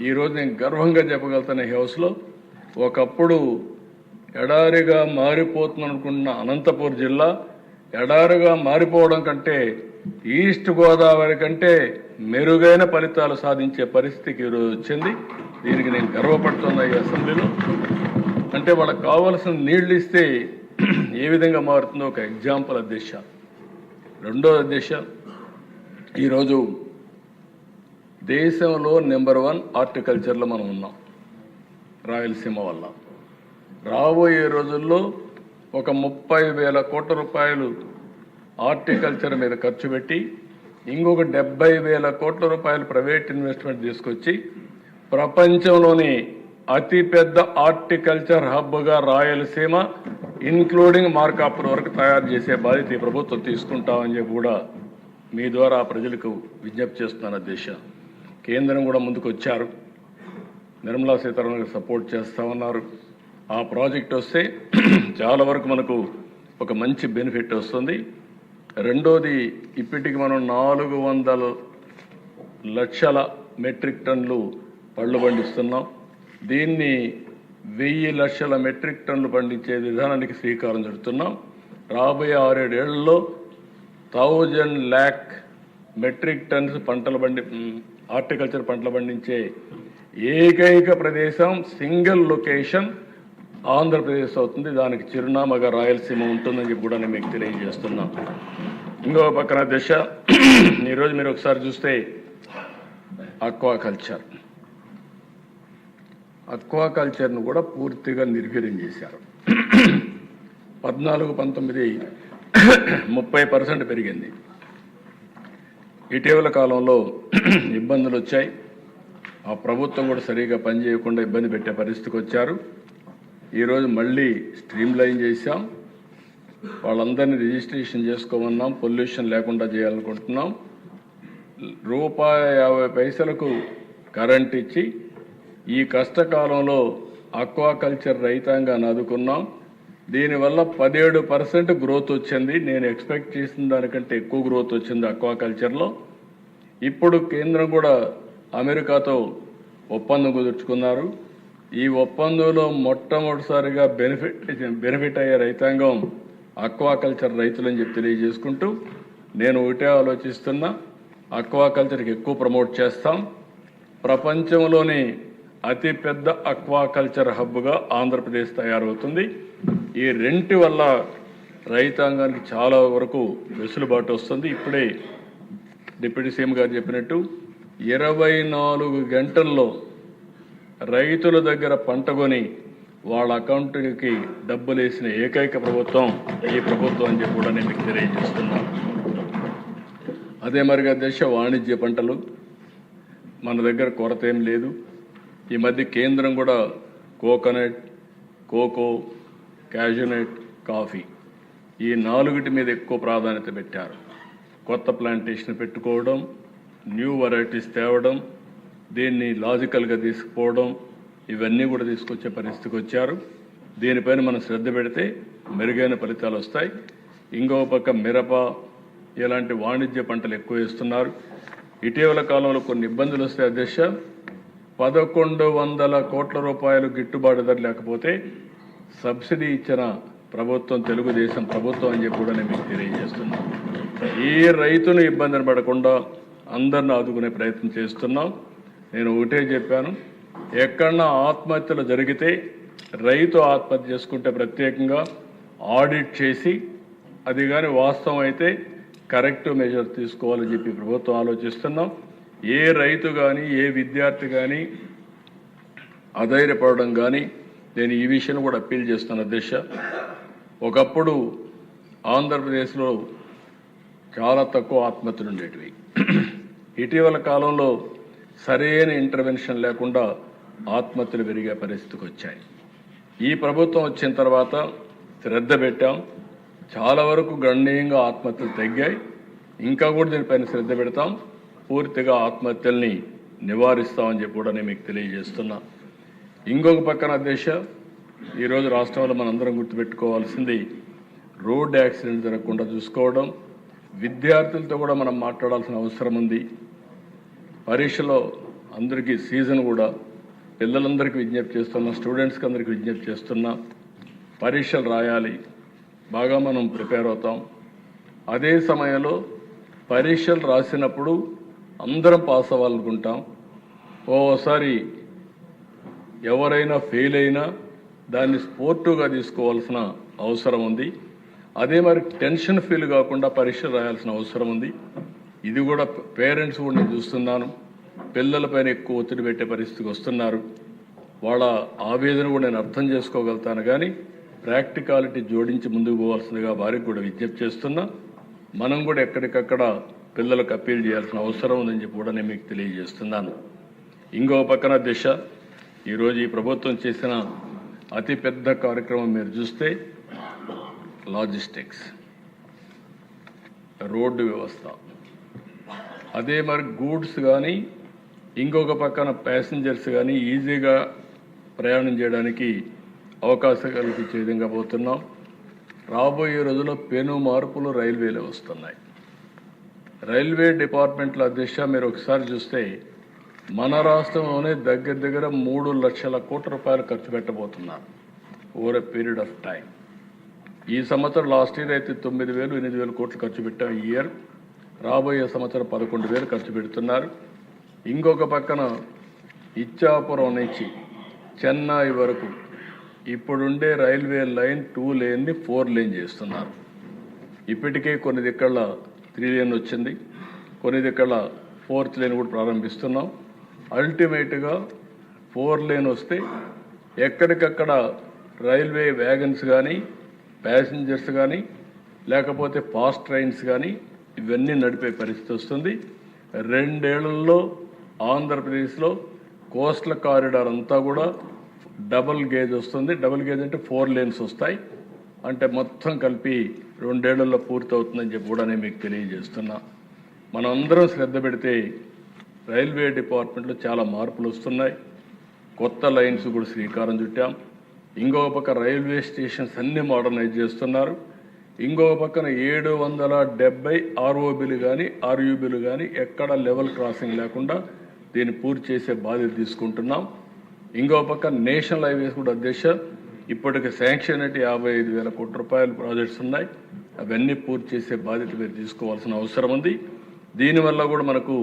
ఈరోజు నేను గర్వంగా చెప్పగలుగుతాను, ఈ హౌస్లో ఒకప్పుడు ఎడారిగా మారిపోతుందనుకున్న అనంతపూర్ జిల్లా ఎడారిగా మారిపోవడం కంటే ఈస్ట్ గోదావరి కంటే మెరుగైన ఫలితాలు సాధించే పరిస్థితికి ఈరోజు వచ్చింది. దీనికి నేను గర్వపడుతున్నా ఈ అసెంబ్లీలో. అంటే వాళ్ళకి కావాల్సిన నీళ్లు ఇస్తే ఏ విధంగా మారుతుందో ఒక ఎగ్జాంపుల్ అధ్యక్ష. రెండో అధ్యక్ష, ఈరోజు దేశంలో నెంబర్ 1 హార్టికల్చర్లో మనం ఉన్నాం రాయలసీమ వల్ల. రాబోయే రోజుల్లో ఒక 30,000 కోట్ల రూపాయలు హార్టికల్చర్ మీద ఖర్చు పెట్టి ఇంకొక 70,000 కోట్ల రూపాయలు ప్రైవేట్ ఇన్వెస్ట్మెంట్ తీసుకొచ్చి ప్రపంచంలోని అతిపెద్ద హార్టికల్చర్ హబ్గా రాయలసీమ ఇన్క్లూడింగ్ మార్కాపురం వరకు తయారు చేసే బాధ్యత ఈ ప్రభుత్వం తీసుకుంటామని చెప్పి కూడా మీ ద్వారా ప్రజలకు విజ్ఞప్తి చేస్తున్నాను అధ్యక్ష. కేంద్రం కూడా ముందుకు వచ్చారు, నిర్మలా సీతారామన్ గారు సపోర్ట్ చేస్తామన్నారు. ఆ ప్రాజెక్ట్ వస్తే చాలా వరకు మనకు ఒక మంచి బెనిఫిట్ వస్తుంది. రెండోది, ఇప్పటికి మనం 400 లక్షల మెట్రిక్ టన్నులు పళ్ళు పండిస్తున్నాం. దీన్ని 1000 లక్షల మెట్రిక్ టన్నులు పండించే విధానానికి శ్రీకారం చుడుతున్నాం. రాబోయే 6-7 ఏళ్లలో 1000 lakh మెట్రిక్ టన్స్ హార్టికల్చర్ పంటలు పండించే ఏకైక ప్రదేశం, సింగిల్ లొకేషన్ ఆంధ్రప్రదేశ్ అవుతుంది. దానికి చిరునామాగా రాయలసీమ ఉంటుందని చెప్పి కూడా నేను మీకు తెలియజేస్తున్నాను. ఇంకో పక్కన దశ, ఈరోజు మీరు ఒకసారి చూస్తే అక్వాకల్చర్ను కూడా పూర్తిగా నిర్వీర్యం చేశారు. 14-19 30% పెరిగింది. ఇటీవల కాలంలో ఇబ్బందులు వచ్చాయి. ఆ ప్రభుత్వం కూడా సరిగా పనిచేయకుండా ఇబ్బంది పెట్టే పరిస్థితికి వచ్చారు. ఈరోజు మళ్ళీ స్ట్రీమ్ లైన్ చేశాం. వాళ్ళందరినీ రిజిస్ట్రేషన్ చేసుకోమన్నాం. పొల్యూషన్ లేకుండా చేయాలనుకుంటున్నాం. ₹50 కరెంట్ ఇచ్చి ఈ కష్టకాలంలో అక్వాకల్చర్ రైతాంగాన్ని ఆదుకున్నాం. దీనివల్ల 17% గ్రోత్ వచ్చింది. నేను ఎక్స్పెక్ట్ చేసిన దానికంటే ఎక్కువ గ్రోత్ వచ్చింది అక్వాకల్చర్లో. ఇప్పుడు కేంద్రం కూడా అమెరికాతో ఒప్పందం కుదుర్చుకున్నారు. ఈ ఒప్పందంలో మొట్టమొదటిసారిగా బెనిఫిట్ అయ్యే రైతాంగం అక్వాకల్చర్ రైతులని చెప్పి తెలియజేసుకుంటూ, నేను ఒకటే ఆలోచిస్తున్నా, అక్వాకల్చర్కి ఎక్కువ ప్రమోట్ చేస్తాం. ప్రపంచంలోని అతిపెద్ద అక్వాకల్చర్ హబ్గా ఆంధ్రప్రదేశ్ తయారవుతుంది. ఈ రెంటి వల్ల రైతాంగానికి చాలా వరకు వెసులుబాటు వస్తుంది. ఇప్పుడే డిప్యూటీ సీఎం గారు చెప్పినట్టు 24 గంటల్లో రైతుల దగ్గర పంట కొని వాళ్ళ అకౌంట్కి డబ్బులు వేసిన ఏకైక ప్రభుత్వం ఈ ప్రభుత్వం అని చెప్పి కూడా నేను మీకు తెలియజేస్తున్నాను. అదే మరిగా దేశ వాణిజ్య పంటలు మన దగ్గర కొరత ఏం లేదు. ఈ మధ్య కేంద్రం కూడా కోకోనట్, కోకో, క్యాజునట్, కాఫీ ఈ 4 మీద ఎక్కువ ప్రాధాన్యత పెట్టారు. కొత్త ప్లాంటేషన్ పెట్టుకోవడం, న్యూ వెరైటీస్ తేవడం, దీన్ని లాజికల్గా తీసుకుపోవడం, ఇవన్నీ కూడా తీసుకొచ్చే పరిస్థితికి వచ్చారు. దీనిపైన మనం శ్రద్ధ పెడితే మెరుగైన ఫలితాలు వస్తాయి. ఇంకో పక్క మిరప ఇలాంటి వాణిజ్య పంటలు ఎక్కువ వేస్తున్నారు. ఇటీవల కాలంలో కొన్ని ఇబ్బందులు వస్తాయి అధ్యక్ష. 1100 కోట్ల రూపాయలు గిట్టుబాటు ధర లేకపోతే సబ్సిడీ ఇచ్చిన ప్రభుత్వం తెలుగుదేశం ప్రభుత్వం అని చెప్పి కూడా నేను మీకు తెలియజేస్తున్నాను. ఈ రైతును ఇబ్బందిని పడకుండా అందరిని ఆదుకునే ప్రయత్నం చేస్తున్నాం. నేను ఒకటే చెప్పాను, ఎక్కడన్నా ఆత్మహత్యలు జరిగితే రైతు ఆత్మహత్య చేసుకుంటే ప్రత్యేకంగా ఆడిట్ చేసి అది కానీ వాస్తవం అయితే కరెక్టివ్ మెజర్ తీసుకోవాలని చెప్పి ప్రభుత్వం ఆలోచిస్తున్నాం. ఏ రైతు కానీ ఏ విద్యార్థి కానీ అధైర్యపడడం కానీ నేను ఈ విషయం కూడా అప్పీల్ చేస్తాను అధ్యక్ష. ఒకప్పుడు ఆంధ్రప్రదేశ్లో చాలా తక్కువ ఆత్మహత్యలు ఉండేటివి. ఇటీవల కాలంలో సరైన ఇంటర్వెన్షన్ లేకుండా ఆత్మహత్యలు పెరిగే పరిస్థితికి వచ్చాయి. ఈ ప్రభుత్వం వచ్చిన తర్వాత శ్రద్ధ పెట్టాం, చాలా వరకు గణనీయంగా ఆత్మహత్యలు తగ్గాయి. ఇంకా కూడా దీనిపైన శ్రద్ధ పెడతాం, పూర్తిగా ఆత్మహత్యల్ని నివారిస్తామని చెప్పి కూడా నేను మీకు తెలియజేస్తున్నా. ఇంకొక పక్కన అధ్యక్ష, ఈరోజు రాష్ట్రంలో మనందరం గుర్తుపెట్టుకోవాల్సింది రోడ్ యాక్సిడెంట్ జరగకుండా చూసుకోవడం. విద్యార్థులతో కూడా మనం మాట్లాడాల్సిన అవసరం ఉంది. పరీక్షలో అందరికీ సీజన్ కూడా పిల్లలందరికీ విజ్ఞప్తి చేస్తున్నా, స్టూడెంట్స్కి అందరికీ విజ్ఞప్తి చేస్తున్నా, పరీక్షలు రాయాలి, బాగా మనం ప్రిపేర్ అవుతాం. అదే సమయంలో పరీక్షలు రాసినప్పుడు అందరం పాస్ అవ్వాలనుకుంటాం. ఓసారి ఎవరైనా ఫెయిల్ అయినా దాన్ని స్పోర్టివ్గా తీసుకోవాల్సిన అవసరం ఉంది. అదే మరి టెన్షన్ ఫీల్ కాకుండా పరీక్షలు రాయాల్సిన అవసరం ఉంది. ఇది కూడా పేరెంట్స్ కూడా నేను చూస్తున్నాను, పిల్లలపైన ఎక్కువ ఒత్తిడి పెట్టే పరిస్థితికి వస్తున్నారు. వాళ్ళ ఆవేదన కూడా నేను అర్థం చేసుకోగలుగుతాను, కానీ ప్రాక్టికాలిటీ జోడించి ముందుకు పోవాల్సిందిగా వారికి కూడా విజ్ఞప్తి చేస్తున్నా. మనం కూడా ఎక్కడికక్కడ పిల్లలకు అప్పీల్ చేయాల్సిన అవసరం ఉందని చెప్పి కూడా నేను మీకు తెలియజేస్తున్నాను. ఇంకో పక్కన దిశ, ఈరోజు ఈ ప్రభుత్వం చేసిన అతిపెద్ద కార్యక్రమం మీరు చూస్తే లాజిస్టిక్స్, రోడ్డు వ్యవస్థ, అదే మరి గూడ్స్ కానీ ఇంకొక పక్కన ప్యాసింజర్స్ కానీ ఈజీగా ప్రయాణం చేయడానికి అవకాశం కల్పించే విధంగా పోతున్నాం. రాబోయే రోజుల్లో పెను మార్పులు రైల్వేలో వస్తున్నాయి. రైల్వే డిపార్ట్మెంట్ల అధ్యక్ష మీరు ఒకసారి చూస్తే మన రాష్ట్రంలోనే దగ్గర 3 లక్షల కోట్ల రూపాయలు ఖర్చు పెట్టబోతున్నారు over a period of time. ఈ సంవత్సరం లాస్ట్ ఇయర్ అయితే 9,000-8,000 కోట్లు ఖర్చు పెట్టాం. ఈ ఇయర్ రాబోయే సంవత్సరం 11,000 ఖర్చు పెడుతున్నారు. ఇంకొక పక్కన ఇచ్చాపురం నుంచి చెన్నై వరకు ఇప్పుడుండే రైల్వే లైన్ 2 లేన్ని 4 లేన్ చేస్తున్నారు. ఇప్పటికే కొన్ని దిక్కల 3 లేన్ వచ్చింది, కొన్ని దిక్కల 4th లేన్ కూడా ప్రారంభిస్తున్నాం. అల్టిమేట్గా 4 లేన్ వస్తే ఎక్కడికక్కడ రైల్వే వ్యాగన్స్ కానీ ప్యాసింజర్స్ కానీ లేకపోతే ఫాస్ట్ ట్రైన్స్ కానీ ఇవన్నీ నడిపే పరిస్థితి వస్తుంది. 2 ఏళ్లలో ఆంధ్రప్రదేశ్లో కోస్టల్ కారిడార్ అంతా కూడా డబుల్ గేజ్ వస్తుంది. డబుల్ గేజ్ అంటే 4 లేన్స్ వస్తాయి. అంటే మొత్తం కలిపి 2 ఏళ్లలో పూర్తి అవుతుందని చెప్పి కూడా నేను మీకు తెలియజేస్తున్నా. మనం అందరం శ్రద్ధ పెడితే రైల్వే డిపార్ట్మెంట్లో చాలా మార్పులు వస్తున్నాయి. కొత్త లైన్స్ కూడా శ్రీకారం చుట్టాం. ఇంకొక పక్క రైల్వే స్టేషన్స్ అన్ని మోడర్నైజ్ చేస్తున్నారు. ఇంకొక పక్కన 770 ఆర్ఓబీలు కానీ ఆర్యూబీలు కానీ ఎక్కడ లెవెల్ క్రాసింగ్ లేకుండా దీన్ని పూర్తి చేసే బాధ్యత తీసుకుంటున్నాం. ఇంకో పక్క నేషనల్ హైవేస్ కూడా అధ్యక్ష ఇప్పటికి శాంక్షన్ అయితే 55,000 కోట్ల రూపాయల ప్రాజెక్ట్స్ ఉన్నాయి. అవన్నీ పూర్తి చేసే బాధ్యత మీరు తీసుకోవాల్సిన అవసరం ఉంది. దీనివల్ల కూడా మనకు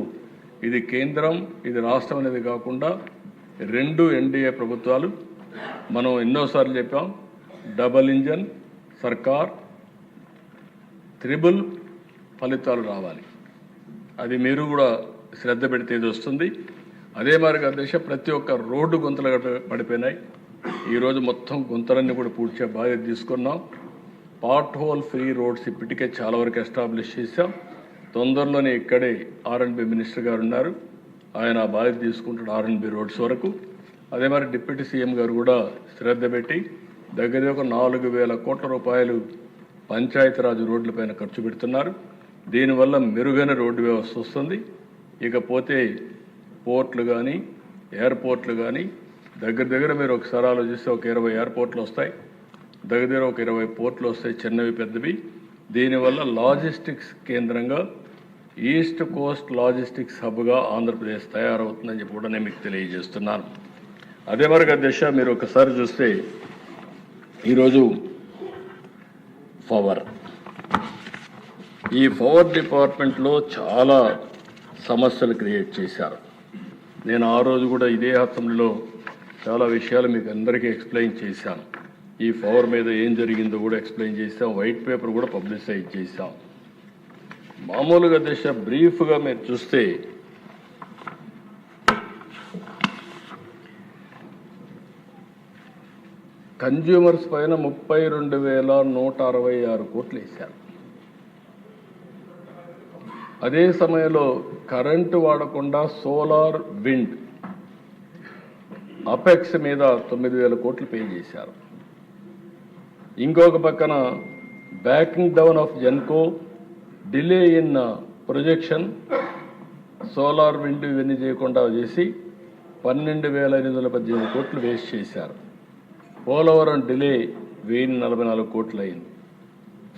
ఇది కేంద్రం ఇది రాష్ట్రం అనేది కాకుండా 2 ఎన్డీఏ ప్రభుత్వాలు, మనం ఎన్నోసార్లు చెప్పాం, డబల్ ఇంజన్ సర్కార్, త్రిబుల్ ఫలితాలు రావాలి. అది మీరు కూడా శ్రద్ధ పెడితే ఇది వస్తుంది. అదే మాదిరిగా అధ్యక్ష ప్రతి ఒక్క రోడ్డు గుంతలు పడిపోయినాయి. ఈరోజు మొత్తం గుంతలన్నీ కూడా పూడ్చే బాధ్యత తీసుకున్నాం. పార్ట్ హోల్ ఫ్రీ రోడ్స్ ఇప్పటికే చాలా వరకు ఎస్టాబ్లిష్ చేశాం. తొందరలోనే ఇక్కడే R&B మినిస్టర్ గారు ఉన్నారు, ఆయన బాధ్యత తీసుకుంటాడు R&B రోడ్స్ వరకు. అదే మరి డిప్యూటీ సీఎం గారు కూడా శ్రద్ధ పెట్టి దగ్గర ఒక 4,000 కోట్ల రూపాయలు పంచాయతీరాజ్ రోడ్లపైన ఖర్చు పెడుతున్నారు. దీనివల్ల మెరుగైన రోడ్డు వ్యవస్థ వస్తుంది. ఇకపోతే పోర్ట్లు కానీ ఎయిర్పోర్ట్లు కానీ దగ్గర మీరు ఒకసారి ఆలోచిస్తే ఒక 20 ఎయిర్పోర్ట్లు వస్తాయి, దగ్గర ఒక 20 పోర్ట్లు వస్తాయి, చిన్నవి పెద్దవి. దీనివల్ల లాజిస్టిక్స్ కేంద్రంగా ఈస్ట్ కోస్ట్ లాజిస్టిక్స్ హబ్గా ఆంధ్రప్రదేశ్ తయారవుతుందని చెప్పి కూడా నేను మీకు తెలియజేస్తున్నాను. అదే మరి అధ్యక్ష, మీరు ఒకసారి చూస్తే ఈరోజు ఈ పవర్ డిపార్ట్మెంట్లో చాలా సమస్యలు క్రియేట్ చేశారు. నేను ఆ రోజు కూడా ఇదే అసెంబ్లీలో చాలా విషయాలు మీకు అందరికీ ఎక్స్ప్లెయిన్ చేశాను. ఈ పవర్ మీద ఏం జరిగిందో కూడా ఎక్స్ప్లెయిన్ చేశాం, వైట్ పేపర్ కూడా పబ్లిసైజ్ చేశాం. మామూలుగా అధ్యక్ష బ్రీఫ్గా మీరు చూస్తే కన్జ్యూమర్స్ పైన 32,166 కోట్లు వేశారు. అదే సమయంలో కరెంటు వాడకుండా సోలార్ విండ్ అపెక్స్ మీద 9,000 కోట్లు పే చేశారు. ఇంకొక పక్కన backing down of Genco, delay in projection, solar wind ఇవన్నీ చేయకుండా చేసి 12,518 కోట్లు వేస్ట్ చేశారు. పోలవరం డిలే 1,044 కోట్లు అయింది.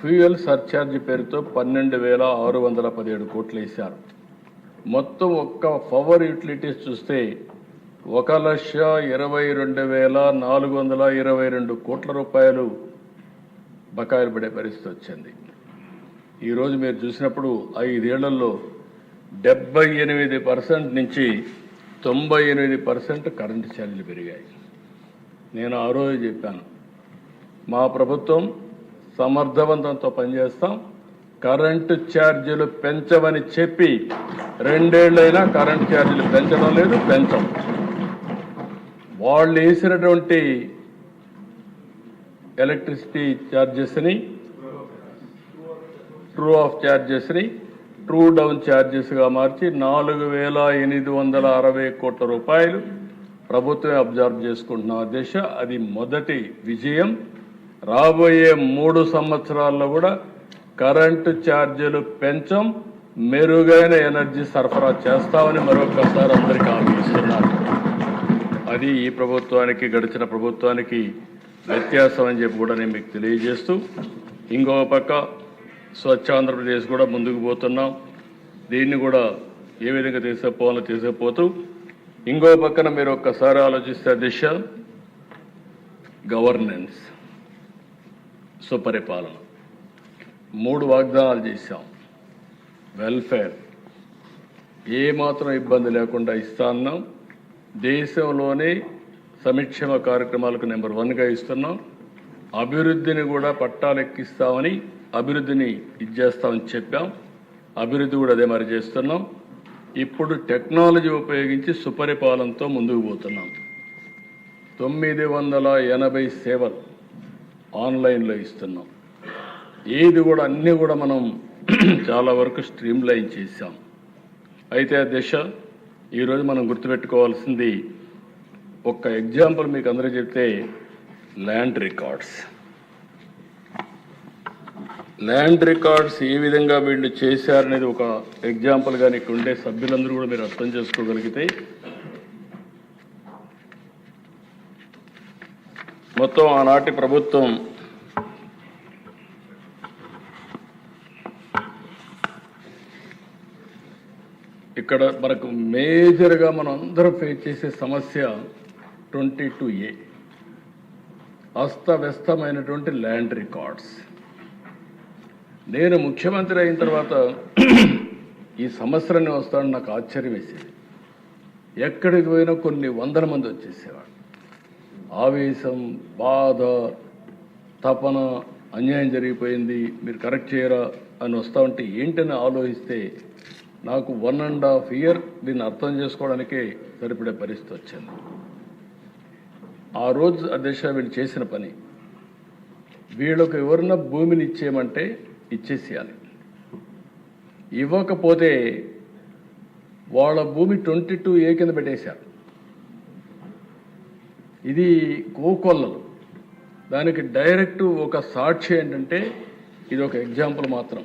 ఫ్యూయల్ సర్ఛార్జ్ పేరుతో 12,617 కోట్లు వేశారు. మొత్తం ఒక్క పవర్ యూటిలిటీస్ చూస్తే 1,22,422 కోట్ల రూపాయలు బకాయిలు పడే పరిస్థితి వచ్చింది. ఈరోజు మీరు చూసినప్పుడు 5 ఏళ్లలో 78% నుంచి 98% కరెంటు ఛార్జీలు పెరిగాయి. నేను ఆ రోజు చెప్పాను, మా ప్రభుత్వం సమర్థవంతంతో పనిచేస్తాం, కరెంటు ఛార్జీలు పెంచమని చెప్పి 2 ఏళ్ళైనా కరెంటు ఛార్జీలు పెంచడం లేదు, పెంచం. వాళ్ళు వేసినటువంటి ఎలక్ట్రిసిటీ ఛార్జెస్ని, ట్రూ ఆఫ్ ఛార్జెస్ని ట్రూ డౌన్ ఛార్జెస్గా మార్చి 4,860 కోట్ల రూపాయలు ప్రభుత్వమే అబ్జర్వ్ చేసుకుంటున్నాం అధ్యక్ష. అది మొదటి విజయం. రాబోయే 3 సంవత్సరాల్లో కూడా కరెంటు ఛార్జీలు పెంచం, మెరుగైన ఎనర్జీ సరఫరా చేస్తామని మరొకసారి అందరికీ హామీ ఇస్తున్నారు. అది ఈ ప్రభుత్వానికి గడిచిన ప్రభుత్వానికి వ్యత్యాసం అని చెప్పి కూడా నేను మీకు తెలియజేస్తూ, ఇంకో పక్క స్వచ్ఛ ఆంధ్రప్రదేశ్ కూడా ముందుకు పోతున్నాం. దీన్ని కూడా ఏ విధంగా తీసుకుపోవాలో తీసుకుపోతూ, ఇంకో పక్కన మీరు ఒక్కసారి ఆలోచిస్తే దిశ గవర్నెన్స్, సుపరిపాలన 3 వాగ్దానాలు చేశాం. వెల్ఫేర్ ఏమాత్రం ఇబ్బంది లేకుండా ఇస్తా అన్నాం. దేశంలోనే సంక్షేమ కార్యక్రమాలకు నెంబర్ 1గా ఇస్తున్నాం. అభివృద్ధిని కూడా పట్టాలెక్కిస్తామని, అభివృద్ధిని ఇచ్చేస్తామని చెప్పాం. అభివృద్ధి కూడా అదే మరి చేస్తున్నాం. ఇప్పుడు టెక్నాలజీ ఉపయోగించి సుపరిపాలనతో ముందుకు పోతున్నాం. 980 సేవలు ఆన్లైన్లో ఇస్తున్నాం. ఏది కూడా అన్నీ కూడా మనం చాలా వరకు స్ట్రీమ్లైన్ చేశాం. అయితే ఆ దిశ ఈరోజు మనం గుర్తుపెట్టుకోవాల్సింది, ఒక్క ఎగ్జాంపుల్ మీకు అందరూ చెప్తే, ల్యాండ్ రికార్డ్స్ ఏ విధంగా వీళ్ళు చేశారనేది ఒక ఎగ్జాంపుల్గా నీకు ఉండే సభ్యులందరూ కూడా మీరు అర్థం చేసుకోగలిగితే, మొత్తం ఆనాటి ప్రభుత్వం ఇక్కడ మనకు మేజర్గా మనం అందరం ఫేస్ చేసే సమస్య 22A, అస్తవ్యస్తమైనటువంటి ల్యాండ్ రికార్డ్స్. నేను ముఖ్యమంత్రి అయిన తర్వాత ఈ సమస్యలన్నీ వస్తాడని నాకు ఆశ్చర్యం వేసేది. ఎక్కడికి పోయినా కొన్ని 100 మంది వచ్చేసేవాడు. ఆవేశం, బాధ, తపన, అన్యాయం జరిగిపోయింది, మీరు కరెక్ట్ చేయరా అని వస్తూ ఉంటే ఏంటని ఆలోచిస్తే నాకు 1.5 year దీన్ని అర్థం చేసుకోవడానికే సరిపడే పరిస్థితి వచ్చింది. ఆ రోజు అధ్యక్ష వీళ్ళు చేసిన పని, వీళ్ళకు ఎవరన్నా భూమిని ఇచ్చేయమంటే ఇచ్చేసేయాలి. ఇవ్వకపోతే వాళ్ళ భూమి 22A కింద పెట్టేశారు. ఇది కోకొల్లలు. దానికి డైరెక్ట్ ఒక సాక్షి ఏంటంటే, ఇది ఒక ఎగ్జాంపుల్ మాత్రం.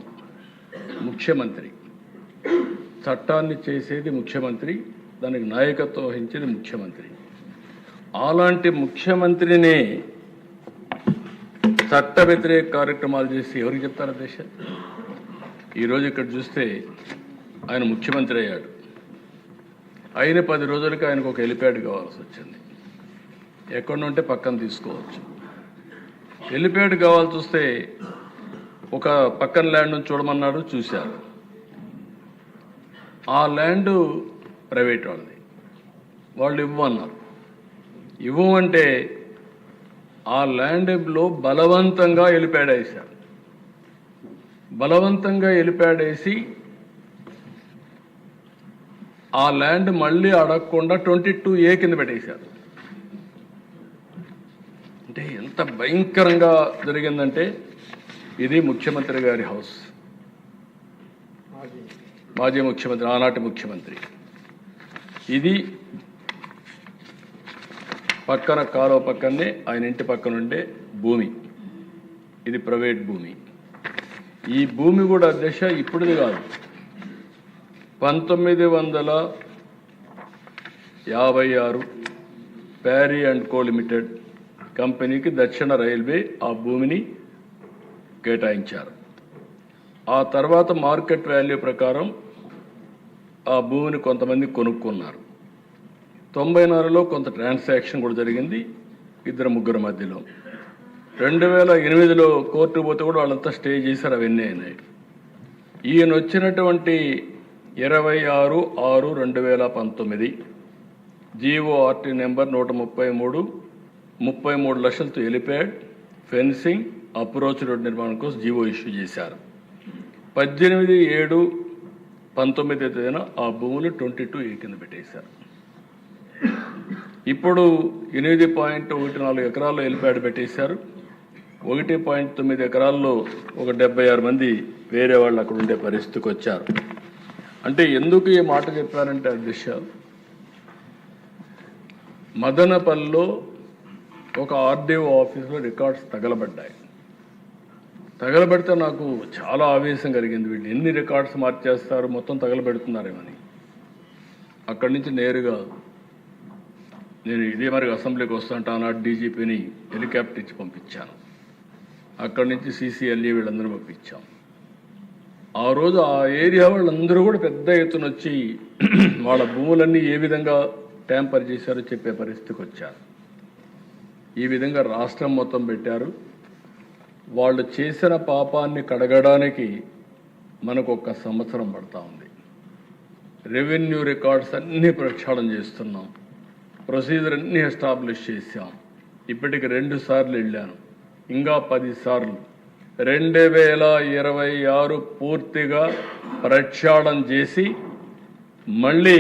ముఖ్యమంత్రి, చట్టాన్ని చేసేది ముఖ్యమంత్రి, దానికి నాయకత్వం వహించేది ముఖ్యమంత్రి. అలాంటి ముఖ్యమంత్రిని చట్ట వ్యతిరేక కార్యక్రమాలు చేసి ఎవరికి చెప్తారు దేశ? ఈరోజు ఇక్కడ చూస్తే ఆయన ముఖ్యమంత్రి అయ్యాడు, అయిన 10 రోజులకి ఆయనకు ఒక హెలిప్యాడ్ కావాల్సి వచ్చింది. ఎక్కడి నుంటే పక్కన తీసుకోవచ్చు. హెలిప్యాడ్ కావాల్సి వస్తే ఒక పక్కన ల్యాండ్ నుంచి చూడమన్నాడు, చూశారు. ఆ ల్యాండ్ ప్రైవేట్ వాళ్ళది, వాళ్ళు ఇవ్వమన్నారు. ఇవ్వమంటే ఆ ల్యాండ్లో బలవంతంగా హెలిప్యాడ్ వేశారు. బలవంతంగా హెలిప్యాడ్ వేసి ఆ ల్యాండ్ మళ్ళీ అడగకుండా 22A కింద పెట్టేశారు. అంటే ఎంత భయంకరంగా జరిగిందంటే, ఇది ముఖ్యమంత్రి గారి హౌస్, మాజీ ముఖ్యమంత్రి, ఆనాటి ముఖ్యమంత్రి. ఇది పక్కన కాలువ పక్కనే ఆయన ఇంటి పక్కన ఉండే భూమి, ఇది ప్రైవేట్ భూమి. ఈ భూమి కూడా అధ్యక్ష ఇప్పుడుది కాదు, 1956 ప్యారీ అండ్ కో లిమిటెడ్ కంపెనీకి దక్షిణ రైల్వే ఆ భూమిని కేటాయించారు. ఆ తర్వాత మార్కెట్ వాల్యూ ప్రకారం ఆ భూమిని కొంతమంది కొనుక్కున్నారు. 94లో కొంత ట్రాన్సాక్షన్ కూడా జరిగింది 2-3 మధ్యలో. 2008లో కోర్టు పోతే కూడా వాళ్ళంతా స్టే చేశారు, అవన్నీ అయినాయి. ఈయన వచ్చినటువంటి 26/6/2019 GORT నెంబర్ 133 33 లక్షలతో హెలిప్యాడ్, ఫెన్సింగ్, అప్రోచ్ రోడ్ నిర్మాణం కోసం జీవో ఇష్యూ చేశారు. 18/7/19 తేదీన ఆ భూములు 22A కింద పెట్టేశారు. ఇప్పుడు 8.14 ఎకరాల్లో హెలిప్యాడ్ పెట్టేశారు. 1.9 ఎకరాల్లో ఒక 76 మంది వేరే వాళ్ళు అక్కడ ఉండే పరిస్థితికి వచ్చారు. అంటే ఎందుకు ఈ మాట చెప్పారంటే అధ్యక్ష, మదనపల్లిలో ఒక RDO ఆఫీసులో రికార్డ్స్ తగలబడ్డాయి. తగలబెడితే నాకు చాలా ఆవేశం కలిగింది. వీళ్ళు ఎన్ని రికార్డ్స్ మార్చేస్తారు, మొత్తం తగలబెడుతున్నారేమని. అక్కడి నుంచి నేరుగా నేను ఇదే మరి అసెంబ్లీకి వస్తుంటా ఆనాడు DGPని హెలికాప్టర్ ఇచ్చి పంపించాను. అక్కడి నుంచి CCLE వీళ్ళందరూ పంపించాం. ఆ రోజు ఆ ఏరియా వాళ్ళందరూ కూడా పెద్ద ఎత్తున వచ్చి వాళ్ళ భూములన్నీ ఏ విధంగా ట్యాంపర్ చేశారో చెప్పే పరిస్థితికి వచ్చారు. ఈ విధంగా రాష్ట్రం మొత్తం పెట్టారు. వాళ్ళు చేసిన పాపాన్ని కడగడానికి మనకు 1 సంవత్సరం పడతా ఉంది. రెవెన్యూ రికార్డ్స్ అన్నీ ప్రక్షాళన చేస్తున్నాం, ప్రొసీజర్ అన్నీ ఎస్టాబ్లిష్ చేశాం. ఇప్పటికి 2 సార్లు వెళ్ళాను, ఇంకా 10 సార్లు. 2026 పూర్తిగా ప్రక్షాళన చేసి మళ్ళీ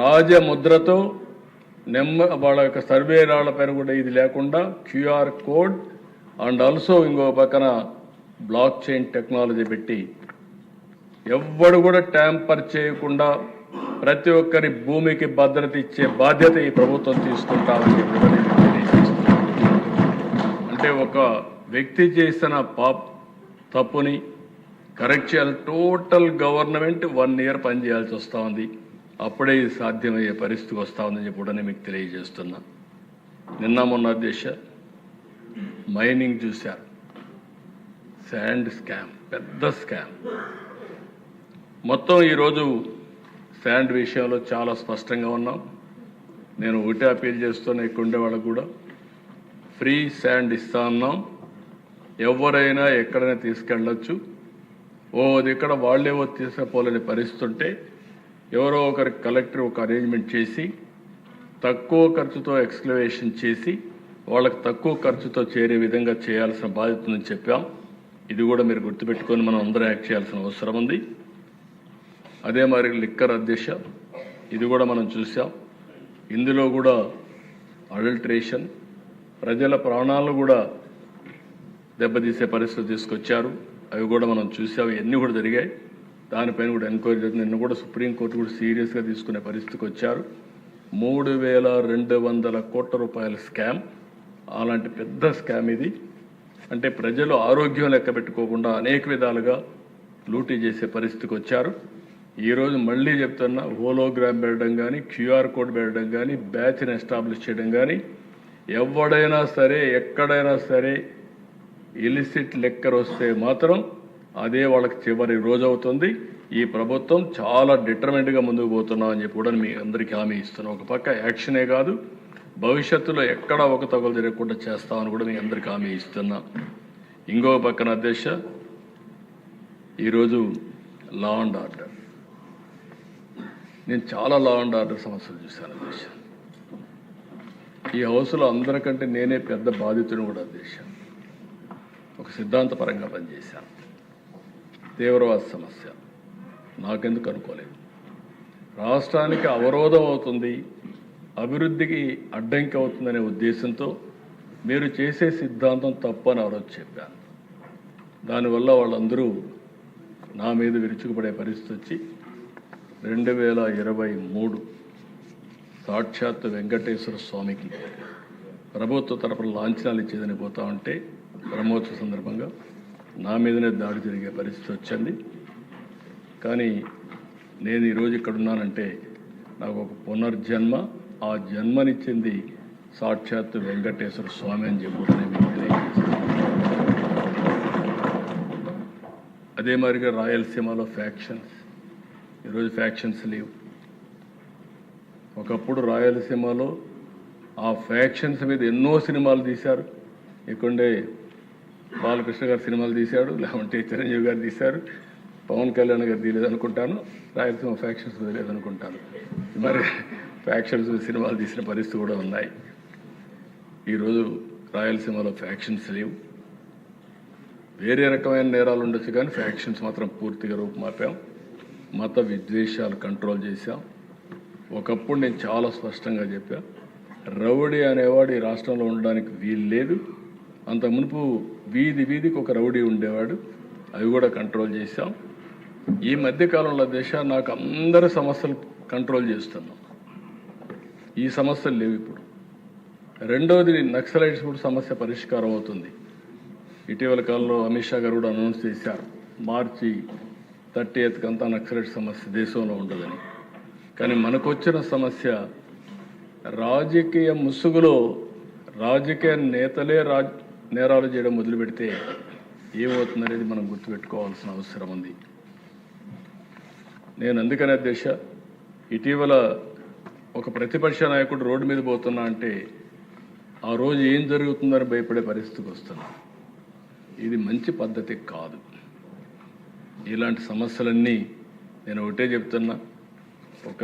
రాజముద్రతో వాళ్ళ యొక్క సర్వే రాళ్ల పైన కూడా ఇది లేకుండా QR కోడ్ అండ్ ఆల్సో ఇంకో పక్కన బ్లాక్ చైన్ టెక్నాలజీ పెట్టి ఎవ్వడు కూడా ట్యాంపర్ చేయకుండా ప్రతి ఒక్కరి భూమికి భద్రత ఇచ్చే బాధ్యత ఈ ప్రభుత్వం తీసుకుంటామని అంటే ఒక వ్యక్తి చేసిన తప్పుని కరెక్ట్ చేయాలి. టోటల్ గవర్నమెంట్ 1 ఇయర్ పనిచేయాల్సి వస్తూ ఉంది. అప్పుడే ఇది సాధ్యమయ్యే పరిస్థితికి వస్తూ ఉందని చెప్పి మీకు తెలియజేస్తున్నా. నిన్న మొన్న దేశ మైనింగ్ చూశారు, శాండ్ స్కామ్, పెద్ద స్కామ్. మొత్తం ఈరోజు శాండ్ విషయంలో చాలా స్పష్టంగా ఉన్నాం. నేను ఒకటే అపీల్ చేస్తున్నా, ఇక్కడ ఉండే వాళ్ళకు కూడా ఫ్రీ శాండ్ ఇస్తా ఉన్నాం. ఎవరైనా ఎక్కడైనా తీసుకెళ్ళచ్చు. అది ఇక్కడ వాళ్ళేవో తీసుకుపోలేని పరిస్థితి ఉంటే ఎవరో ఒకరి కలెక్టర్ ఒక అరేంజ్మెంట్ చేసి తక్కువ ఖర్చుతో ఎక్స్క్లవేషన్ చేసి వాళ్ళకి తక్కువ ఖర్చుతో చేరే విధంగా చేయాల్సిన బాధ్యత ఉందని చెప్పాం. ఇది కూడా మీరు గుర్తుపెట్టుకొని మనం అందరం యాక్ట్ చేయాల్సిన అవసరం ఉంది. అదే మరి లిక్కర్ అధ్యక్ష, ఇది కూడా మనం చూసాం. ఇందులో కూడా అడల్ట్రేషన్, ప్రజల ప్రాణాలను కూడా దెబ్బతీసే పరిస్థితి తీసుకొచ్చారు. అవి కూడా మనం చూసాం, ఇవన్నీ కూడా జరిగాయి. దానిపైన కూడా ఎంక్వైరీ జరిగింది. నిన్న కూడా సుప్రీంకోర్టు కూడా సీరియస్గా తీసుకునే పరిస్థితికి వచ్చారు. 3,200 కోట్ల రూపాయల స్కామ్, అలాంటి పెద్ద స్కామ్ ఇది. అంటే ప్రజలు ఆరోగ్యం లెక్క పెట్టుకోకుండా అనేక విధాలుగా లూటీ చేసే పరిస్థితికి వచ్చారు. ఈరోజు మళ్ళీ చెప్తున్నా, హోలోగ్రామ్ పెట్టడం కానీ, క్యూఆర్ కోడ్ పెట్టడం కానీ, బ్యాచ్ని ఎస్టాబ్లిష్ చేయడం కానీ, ఎవడైనా సరే ఎక్కడైనా సరే ఇలిసిట్ లెక్కర్ వస్తే మాత్రం అదే వాళ్ళకి చివరి రోజు అవుతుంది. ఈ ప్రభుత్వం చాలా డిటర్మెంట్గా ముందుకు పోతున్నామని చెప్పి కూడా మీ అందరికీ హామీ ఇస్తున్నాం. ఒక పక్క యాక్షనే కాదు, భవిష్యత్తులో ఎక్కడ ఒక తగులు జరగకుండా చేస్తామని కూడా మీ అందరికీ హామీ ఇస్తున్నా. ఇంకో పక్కన అధ్యక్ష, ఈరోజు లా అండ్ ఆర్డర్, నేను చాలా లా అండ్ ఆర్డర్ సమస్యలు చూశాను అధ్యక్ష. ఈ హౌస్లో అందరికంటే నేనే పెద్ద బాధితుని కూడా అధ్యక్ష. ఒక సిద్ధాంతపరంగా పనిచేశాను. తీవ్రవాద సమస్య నాకెందుకు అనుకోలేదు. రాష్ట్రానికి అవరోధం అవుతుంది, అభివృద్ధికి అడ్డంకి అవుతుందనే ఉద్దేశంతో మీరు చేసే సిద్ధాంతం తప్పు అని ఎవరో చెప్పాను. దానివల్ల వాళ్ళందరూ నా మీద విరుచుకుపడే పరిస్థితి వచ్చి 2023 సాక్షాత్ వెంకటేశ్వర స్వామికి ప్రభుత్వ తరపున లాంఛనాలు ఇచ్చేదని పోతా ఉంటే బ్రహ్మోత్సవ సందర్భంగా నా మీదనే దాడి జరిగే పరిస్థితి వచ్చింది. కానీ నేను ఈరోజు ఇక్కడ ఉన్నానంటే నాకు ఒక పునర్జన్మ, ఆ జన్మనిచ్చింది సాక్షాత్ వెంకటేశ్వర స్వామి అని చెప్పుకుంటే మీకు తెలియజేస్తాను. అదే మాదిరిగా రాయలసీమలో ఫ్యాక్షన్స్, ఈరోజు ఫ్యాక్షన్స్ లేవు. ఒకప్పుడు రాయలసీమలో ఆ ఫ్యాక్షన్స్ మీద ఎన్నో సినిమాలు తీశారు. ఇక్కడే బాలకృష్ణ గారు సినిమాలు తీశాడు, లేకుంటే చిరంజీవి గారు తీశారు, పవన్ కళ్యాణ్ గారు తీయలేదనుకుంటాను, రాయలసీమ ఫ్యాక్షన్స్ లేదనుకుంటాను. మరి ఫ్యాక్షన్స్ సినిమాలు తీసిన పరిస్థితి కూడా ఉన్నాయి. ఈరోజు రాయలసీమలో ఫ్యాక్షన్స్ లేవు. వేరే రకమైన నేరాలు ఉండొచ్చు కానీ ఫ్యాక్షన్స్ మాత్రం పూర్తిగా రూపుమాపాం. మత విద్వేషాలు కంట్రోల్ చేశాం. ఒకప్పుడు నేను చాలా స్పష్టంగా చెప్పా, రౌడీ అనేవాడు ఈ రాష్ట్రంలో ఉండడానికి వీలు లేదు. అంత మునుపు వీధికి ఒక రౌడీ ఉండేవాడు, అవి కూడా కంట్రోల్ చేశాం. ఈ మధ్యకాలంలో నాకు అందరి సమస్యలు కంట్రోల్ చేస్తున్నాం. ఈ సమస్యలు లేవు ఇప్పుడు. రెండవది, నక్సలైట్స్ కూడా సమస్య పరిష్కారం అవుతుంది. ఇటీవల కాలంలో అమిత్ షా గారు కూడా అనౌన్స్ చేశారు, మార్చి 30th కంతా నక్సలైట్ సమస్య దేశంలో ఉండదని. కానీ మనకు వచ్చిన సమస్య రాజకీయ ముసుగులో రాజకీయ నేతలే నేరాలు చేయడం మొదలు పెడితే ఏమవుతుందనేది మనం గుర్తుపెట్టుకోవాల్సిన అవసరం ఉంది. నేను అందుకనే అధ్యక్ష, ఇటీవల ఒక ప్రతిపక్ష నాయకుడు రోడ్డు మీద పోతున్నా అంటే ఆ రోజు ఏం జరుగుతుందని భయపడే పరిస్థితికి వస్తున్నా. ఇది మంచి పద్ధతి కాదు. ఇలాంటి సమస్యలన్నీ నేను ఒకటే చెప్తున్నా, ఒక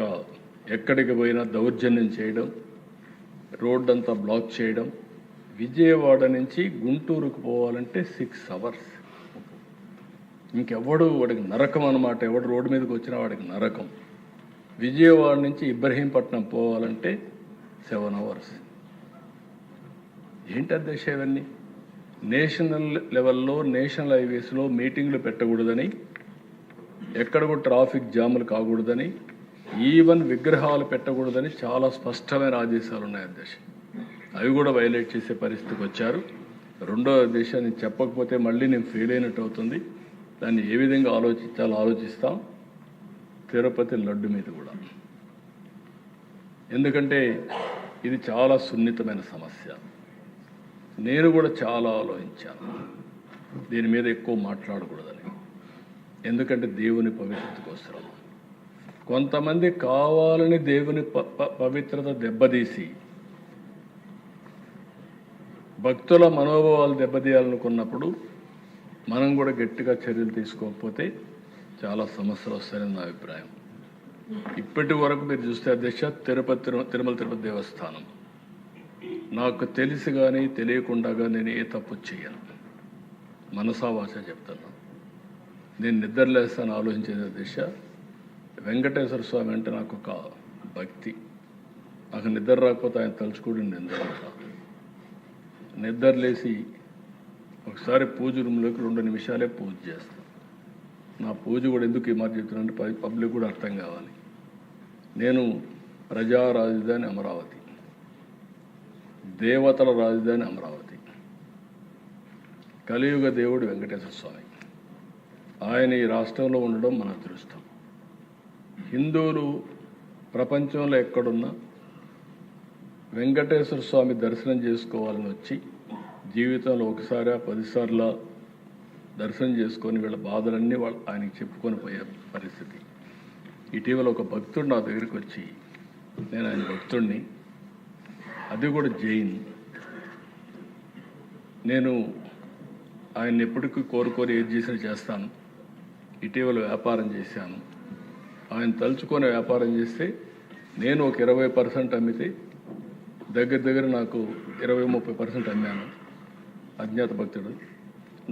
ఎక్కడికి పోయినా దౌర్జన్యం చేయడం, రోడ్డు అంతా బ్లాక్ చేయడం. విజయవాడ నుంచి గుంటూరుకు పోవాలంటే 6 hours. ఇంకెవడు వాడికి నరకం అన్నమాట. ఎవడు రోడ్డు మీదకి వచ్చినా వాడికి నరకం. విజయవాడ నుంచి ఇబ్రహీంపట్నం పోవాలంటే 7 hours. ఏంటి అధ్యక్ష ఇవన్నీ? నేషనల్ లెవెల్లో నేషనల్ హైవేస్లో మీటింగ్లు పెట్టకూడదని, ఎక్కడ కూడా ట్రాఫిక్ జాములు కాకూడదని, ఈవెన్ విగ్రహాలు పెట్టకూడదని చాలా స్పష్టమైన ఆదేశాలు ఉన్నాయి అధ్యక్ష. అవి కూడా వైలేట్ చేసే పరిస్థితికి వచ్చారు. రెండో దేశాన్ని చెప్పకపోతే మళ్ళీ నేను ఫెయిల్ అయినట్టు అవుతుంది. దాన్ని ఏ విధంగా ఆలోచించాలో ఆలోచిస్తాం. తిరుపతి లడ్డు మీద కూడా, ఎందుకంటే ఇది చాలా సున్నితమైన సమస్య. నేను కూడా చాలా ఆలోచించాను దీని మీద ఎక్కువ మాట్లాడకూడదని. ఎందుకంటే దేవుని పవిత్రత కోసం కొంతమంది కావాలని దేవుని పవిత్రత దెబ్బతీసి భక్తుల మనోభావాలు దెబ్బతీయాలనుకున్నప్పుడు మనం కూడా గట్టిగా చర్యలు తీసుకోకపోతే చాలా సమస్యలు వస్తాయని నా అభిప్రాయం. ఇప్పటి వరకు మీరు చూస్తే అధ్యక్ష, తిరుమల తిరుపతి దేవస్థానం నాకు తెలిసి కానీ తెలియకుండా నేను ఏ తప్పు చేయను. మనసా వాచ చెప్తాను. నేను నిద్రలేస్తాను ఆలోచించేది అధ్యక్ష, వెంకటేశ్వర స్వామి అంటే నాకు ఒక భక్తి. నాకు నిద్ర రాకపోతే ఆయన తలుచుకోండి నిద్ర లేచి ఒకసారి పూజ రూమ్లోకి 2 నిమిషాలే పూజ చేస్తాను. నా పూజ కూడా ఎందుకు ఈ మాట చెప్తున్నానంటే పబ్లిక్ కూడా అర్థం కావాలి. నేను ప్రజా రాజధాని అమరావతి, దేవతల రాజధాని అమరావతి, కలియుగ దేవుడు వెంకటేశ్వర స్వామి. ఆయన ఈ రాష్ట్రంలో ఉండడం మన అదృష్టం. హిందువులు ప్రపంచంలో ఎక్కడున్నా వెంకటేశ్వర స్వామి దర్శనం చేసుకోవాలని వచ్చి జీవితంలో ఒకసారి 10 సార్లు దర్శనం చేసుకొని వీళ్ళ బాధలన్నీ ఆయనకి చెప్పుకొని పోయే పరిస్థితి. ఇటీవల ఒక భక్తుడు నా దగ్గరికి వచ్చి, నేను ఆయన భక్తుడిని, అది కూడా జైన్, నేను ఆయన ఎప్పటికీ కోరుకొని ఏది చేసినా చేస్తాను, ఇటీవల వ్యాపారం చేశాను, ఆయన తలుచుకొని వ్యాపారం చేస్తే నేను ఒక 20% అమ్మితే దగ్గర నాకు 20-30% అమ్మాను. అజ్ఞాత భక్తుడు,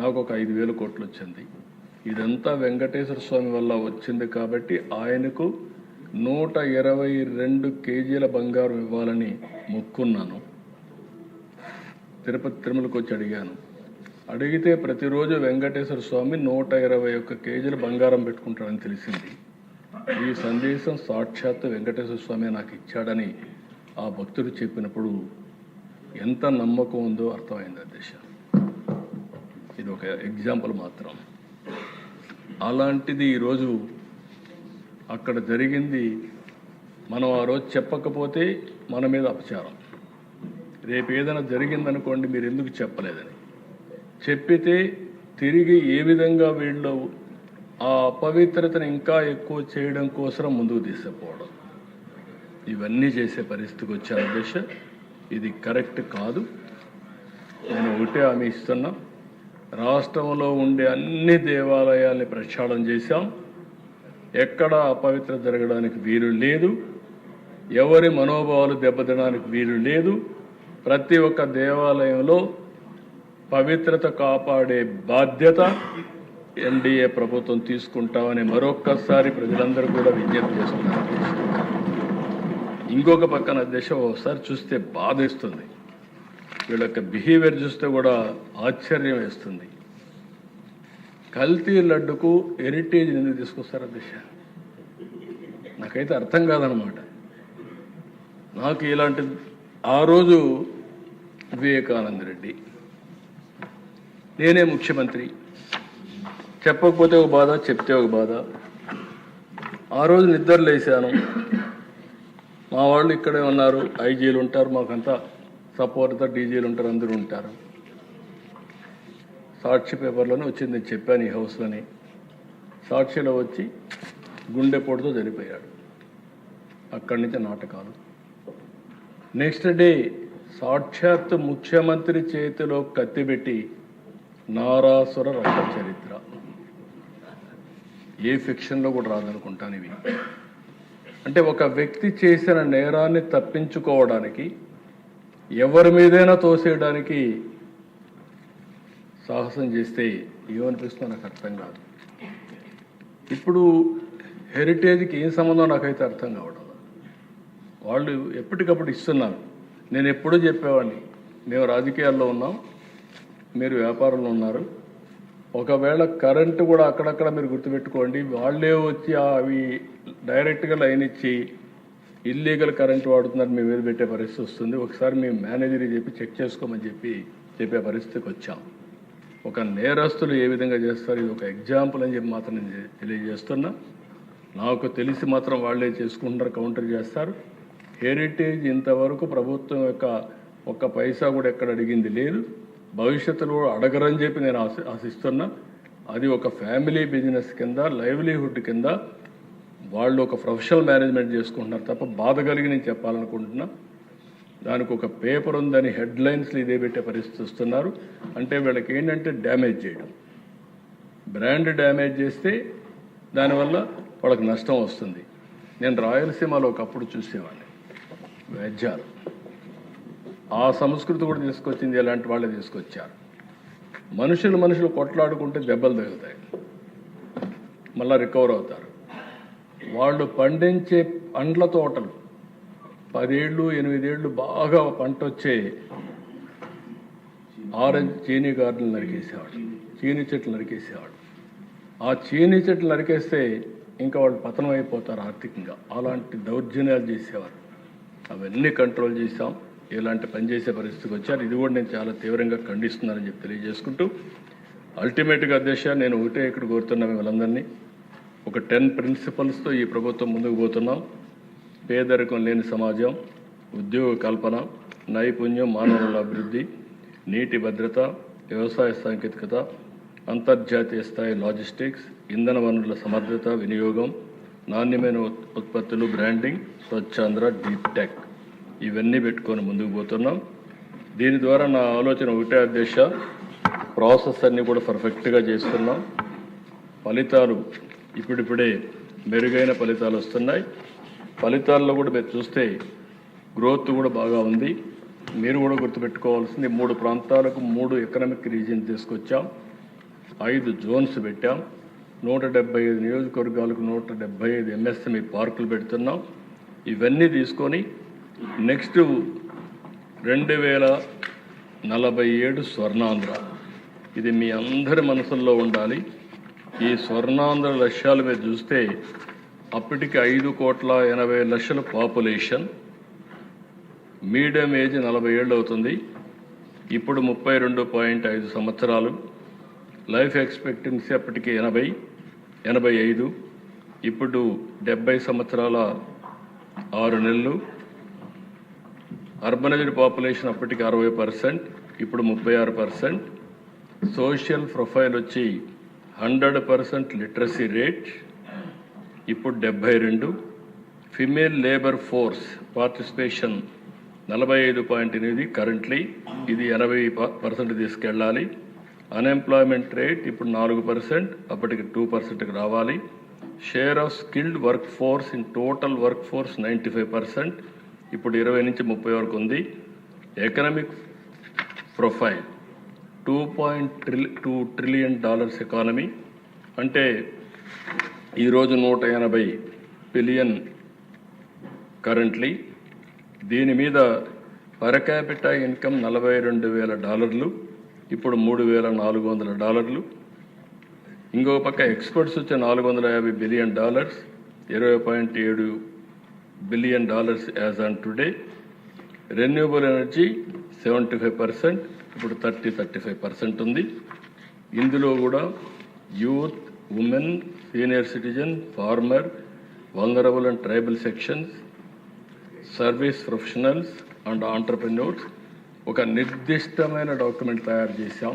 నాకు ఒక 5,000 కోట్లు వచ్చింది. ఇదంతా వెంకటేశ్వర స్వామి వల్ల వచ్చింది కాబట్టి ఆయనకు 122 కేజీల బంగారం ఇవ్వాలని మొక్కున్నాను. తిరుమలకు వచ్చి అడిగాను. అడిగితే ప్రతిరోజు వెంకటేశ్వర స్వామి 121 కేజీల బంగారం పెట్టుకుంటాడని తెలిసింది. ఈ సందేశం సాక్షాత్తు వెంకటేశ్వర స్వామి నాకు ఇచ్చాడని ఆ భక్తుడు చెప్పినప్పుడు ఎంత నమ్మకం ఉందో అర్థమైంది. అధ్యక్ష, ఇది ఒక ఎగ్జాంపుల్ మాత్రం. అలాంటిది ఈరోజు అక్కడ జరిగింది. మనం ఆ రోజు చెప్పకపోతే మన మీద అపచారం. రేపు ఏదైనా జరిగిందనుకోండి, మీరు ఎందుకు చెప్పలేదని చెప్పితే తిరిగి ఏ విధంగా వీళ్ళు ఆ అపవిత్రతను ఇంకా ఎక్కువ చేయడం కోసం ముందుకు తీసుకుపోవడం, ఇవన్నీ చేసే పరిస్థితికి వచ్చారు. అధ్యక్ష, ఇది కరెక్ట్ కాదు. నేను ఒకటే హామీ ఇస్తున్నా, రాష్ట్రంలో ఉండే అన్ని దేవాలయాల్ని ప్రక్షాళన చేశాం. ఎక్కడ అపవిత్రత జరగడానికి వీలు లేదు, ఎవరి మనోభావాలు దెబ్బతినడానికి వీలు లేదు. ప్రతి ఒక్క దేవాలయంలో పవిత్రత కాపాడే బాధ్యత ఎన్డీఏ ప్రభుత్వం తీసుకుంటామని మరొక్కసారి ప్రజలందరూ కూడా విజ్ఞప్తి చేస్తున్నారు. ఇంకొక పక్కన అధ్యక్ష, ఒకసారి చూస్తే బాధేస్తుంది. వీళ్ళ యొక్క బిహేవియర్ చూస్తే కూడా ఆశ్చర్యం వేస్తుంది. కల్తీ లడ్డుకు హెరిటేజ్ ఎందుకు తీసుకొస్తారు అధ్యక్ష? నాకైతే అర్థం కాదనమాట. నాకు ఇలాంటి ఆ రోజు వివేకానంద రెడ్డి, నేనే ముఖ్యమంత్రి, చెప్పకపోతే ఒక బాధ, చెప్తే ఒక బాధ. ఆ రోజు నిద్ర లేసాను. మా వాళ్ళు ఇక్కడే ఉన్నారు, ఐజీలు ఉంటారు, మాకంతా సపోర్ట్తో డీజీలు ఉంటారు, అందరూ ఉంటారు. సాక్షి పేపర్లోనే వచ్చింది, నేను చెప్పాను ఈ హౌస్లోని. సాక్షిలో వచ్చి గుండెపోటుతో చనిపోయాడు. అక్కడి నుంచి నాటకాలు. నెక్స్ట్ డే సాక్షాత్ ముఖ్యమంత్రి చేతిలో కత్తిపెట్టి నారాసుర రక్త చరిత్ర. ఏ ఫిక్షన్లో కూడా రాదనుకుంటాను ఇవి. అంటే ఒక వ్యక్తి చేసిన నేరాన్ని తప్పించుకోవడానికి, ఎవరి మీదైనా తోసేయడానికి సాహసం చేస్తే ఏమనిపిస్తుందో నాకు అర్థం కాదు. ఇప్పుడు హెరిటేజ్కి ఏం సంబంధం నాకైతే అర్థం కావడం. వాళ్ళు ఎప్పటికప్పుడు ఇస్తున్నారు. నేను ఎప్పుడూ చెప్పేవాడిని, మేము రాజకీయాల్లో ఉన్నాం, మీరు వ్యాపారంలో ఉన్నారు. ఒకవేళ కరెంటు కూడా అక్కడక్కడ మీరు గుర్తుపెట్టుకోండి, వాళ్ళే వచ్చి అవి డైరెక్ట్గా లైన్ ఇచ్చి ఇల్లీగల్ కరెంటు వాడుతున్నారు, మేము మీద పెట్టే పరిస్థితి వస్తుంది. ఒకసారి మేము మేనేజర్ చెప్పి చెక్ చేసుకోమని చెప్పే పరిస్థితికి వచ్చాం. ఒక నేరస్తులు ఏ విధంగా చేస్తారు, ఇది ఒక ఎగ్జాంపుల్ అని చెప్పి మాత్రం నేను తెలియజేస్తున్నా. నాకు తెలిసి మాత్రం వాళ్ళే చేసుకుంటారు, కౌంటర్ చేస్తారు. హెరిటేజ్ ఇంతవరకు ప్రభుత్వం యొక్క ఒక్క పైసా కూడా ఎక్కడ అడిగింది లేదు, భవిష్యత్తులో అడగరని చెప్పి నేను ఆశిస్తున్నా. అది ఒక ఫ్యామిలీ బిజినెస్ కింద, లైవ్లీహుడ్ కింద వాళ్ళు ఒక ప్రొఫెషనల్ మేనేజ్మెంట్ చేసుకుంటున్నారు తప్ప బాధ కలిగి నేను చెప్పాలనుకుంటున్నా. దానికి ఒక పేపర్ ఉందని హెడ్లైన్స్లో ఇదే పెట్టే పరిస్థితి వస్తున్నారు. అంటే వీళ్ళకి ఏంటంటే డ్యామేజ్ చేయడం, బ్రాండ్ డ్యామేజ్ చేస్తే దానివల్ల వాళ్ళకి నష్టం వస్తుంది. నేను రాయలసీమలో ఒకప్పుడు చూసేవాడిని, వేద్యాలు ఆ సంస్కృతి కూడా తీసుకొచ్చింది, ఎలాంటి వాళ్ళే తీసుకొచ్చారు. మనుషులు కొట్లాడుకుంటే దెబ్బలు తగులుతాయి, మళ్ళీ రికవర్ అవుతారు. వాళ్ళు పండించే పండ్ల తోటలు 10 ఏళ్ళు 8 ఏళ్ళు బాగా పంట వచ్చే ఆరెంజ్ చీనీ గార్డెన్లు నరికేసేవాడు, చీనీ చెట్లు నరికేసేవాడు. ఆ చీనీ చెట్లు నరికేస్తే ఇంకా వాళ్ళు పతనం అయిపోతారు ఆర్థికంగా. అలాంటి దౌర్జన్యాలు చేసేవారు. అవన్నీ కంట్రోల్ చేశాం. ఇలాంటి పనిచేసే పరిస్థితికి వచ్చారు. ఇది కూడా నేను చాలా తీవ్రంగా ఖండిస్తున్నానని చెప్పి తెలియజేసుకుంటూ, అల్టిమేట్గా అధ్యక్ష, నేను ఒకటే ఇక్కడ కోరుతున్నా మిమ్మల్ందరినీ, ఒక 10 ప్రిన్సిపల్స్తో ఈ ప్రభుత్వం ముందుకు పోతున్నాం. పేదరికం లేని సమాజం, ఉద్యోగ కల్పన, నైపుణ్యం, మానవుల అభివృద్ధి, నీటి భద్రత, వ్యవసాయ సాంకేతికత, అంతర్జాతీయ స్థాయి లాజిస్టిక్స్, ఇంధన వనరుల సమర్థత, వినియోగం, నాణ్యమైన ఉత్పత్తులు, బ్రాండింగ్, స్వచ్ఛాంధ్ర, డీప్ టెక్, ఇవన్నీ పెట్టుకొని ముందుకు పోతున్నాం. దీని ద్వారా నా ఆలోచన ఒకటే అధ్యక్ష, ప్రాసెస్ అన్నీ కూడా పర్ఫెక్ట్గా చేస్తున్నాం. ఫలితాలు ఇప్పుడిప్పుడే మెరుగైన ఫలితాలు వస్తున్నాయి. ఫలితాల్లో కూడా మీరు చూస్తే గ్రోత్ కూడా బాగా ఉంది. మీరు కూడా గుర్తుపెట్టుకోవాల్సింది, 3 ప్రాంతాలకు 3 ఎకనామిక్ రీజియన్ తీసుకొచ్చాం, 5 జోన్స్ పెట్టాం, 175 నియోజకవర్గాలకు 175 ఎంఎస్ఎంఈ పార్కులు పెడుతున్నాం. ఇవన్నీ తీసుకొని నెక్స్ట్ 2047 స్వర్ణాంధ్ర, ఇది మీ అందరి మనసుల్లో ఉండాలి. ఈ స్వర్ణాంధ్ర లక్ష్యాలు మీరు చూస్తే అప్పటికి 5,80,00,000 పాపులేషన్, మీడియం ఏజ్ 40 ఏళ్ళు అవుతుంది. ఇప్పుడు 32.5 సంవత్సరాలు. లైఫ్ ఎక్స్పెక్టెన్సీ అప్పటికి 85, ఇప్పుడు 70 సంవత్సరాల 6 నెలలు. అర్బనైజ్డ్ పాపులేషన్ అప్పటికి 60%, ఇప్పుడు 36%. సోషల్ ప్రొఫైల్ వచ్చి 100% లిటరసీ రేట్, ఇప్పుడు 72. Female labour force participation 45.8 currently, ఇది 80% తీసుకెళ్ళాలి. అన్ఎంప్లాయ్మెంట్ రేట్ ఇప్పుడు 4%, అప్పటికి 2%కి రావాలి. Share of skilled work force in total work force 95%, ఇప్పుడు 20 నుంచి 30 వరకు ఉంది. ఎకనామిక్ ప్రొఫైల్ $2.2 ట్రిలియన్ ఎకానమీ, అంటే ఈరోజు 180 బిలియన్ కరెంట్లీ. దీని మీద పర్ క్యాపిటా ఇన్కమ్ $42,000, ఇప్పుడు $3,400. ఇంకో పక్క ఎక్స్పోర్ట్స్ వచ్చే $450 billion, $20.7 billion as on today. Renewable energy 75%, ఇప్పుడు 30-35% ఉంది. ఇందులో కూడా youth, women, senior citizen, farmer, vulnerable and tribal sections, service professionals and entrepreneurs ఒక నిర్దిష్టమైన డాక్యుమెంట్ తయారు చేశాం.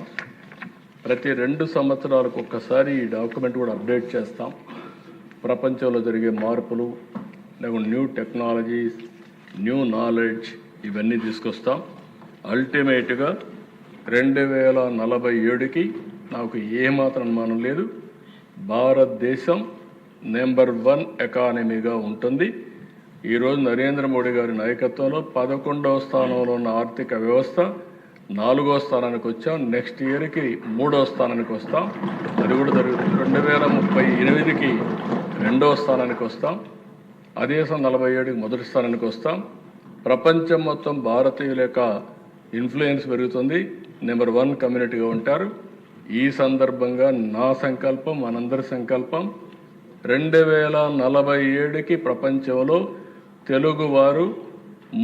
ప్రతి 2 సంవత్సరాలకు ఒక్కసారి ఈ డాక్యుమెంట్ కూడా అప్డేట్ చేస్తాం. ప్రపంచంలో జరిగే మార్పులు, లేకుంటే న్యూ టెక్నాలజీస్, న్యూ నాలెడ్జ్, ఇవన్నీ తీసుకొస్తాం. అల్టిమేట్గా 2047కి నాకు ఏమాత్రం అనుమానం లేదు, భారతదేశం నెంబర్ 1 ఎకానమీగా ఉంటుంది. ఈరోజు నరేంద్ర మోడీ గారి నాయకత్వంలో 11వ స్థానంలో ఉన్న ఆర్థిక వ్యవస్థ 4వ స్థానానికి వచ్చాం. నెక్స్ట్ ఇయర్కి 3వ స్థానానికి వస్తాం. అది కూడా జరుగుతుంది. 2038కి 2వ స్థానానికి వస్తాం. అదే 47కి 1వ స్థానానికి వస్తాం. ప్రపంచం మొత్తం భారతీయుల యొక్క ఇన్ఫ్లుయెన్స్ పెరుగుతుంది. నెంబర్ 1 కమ్యూనిటీగా ఉంటారు. ఈ సందర్భంగా నా సంకల్పం, మనందరి సంకల్పం, 2047కి ప్రపంచంలో తెలుగువారు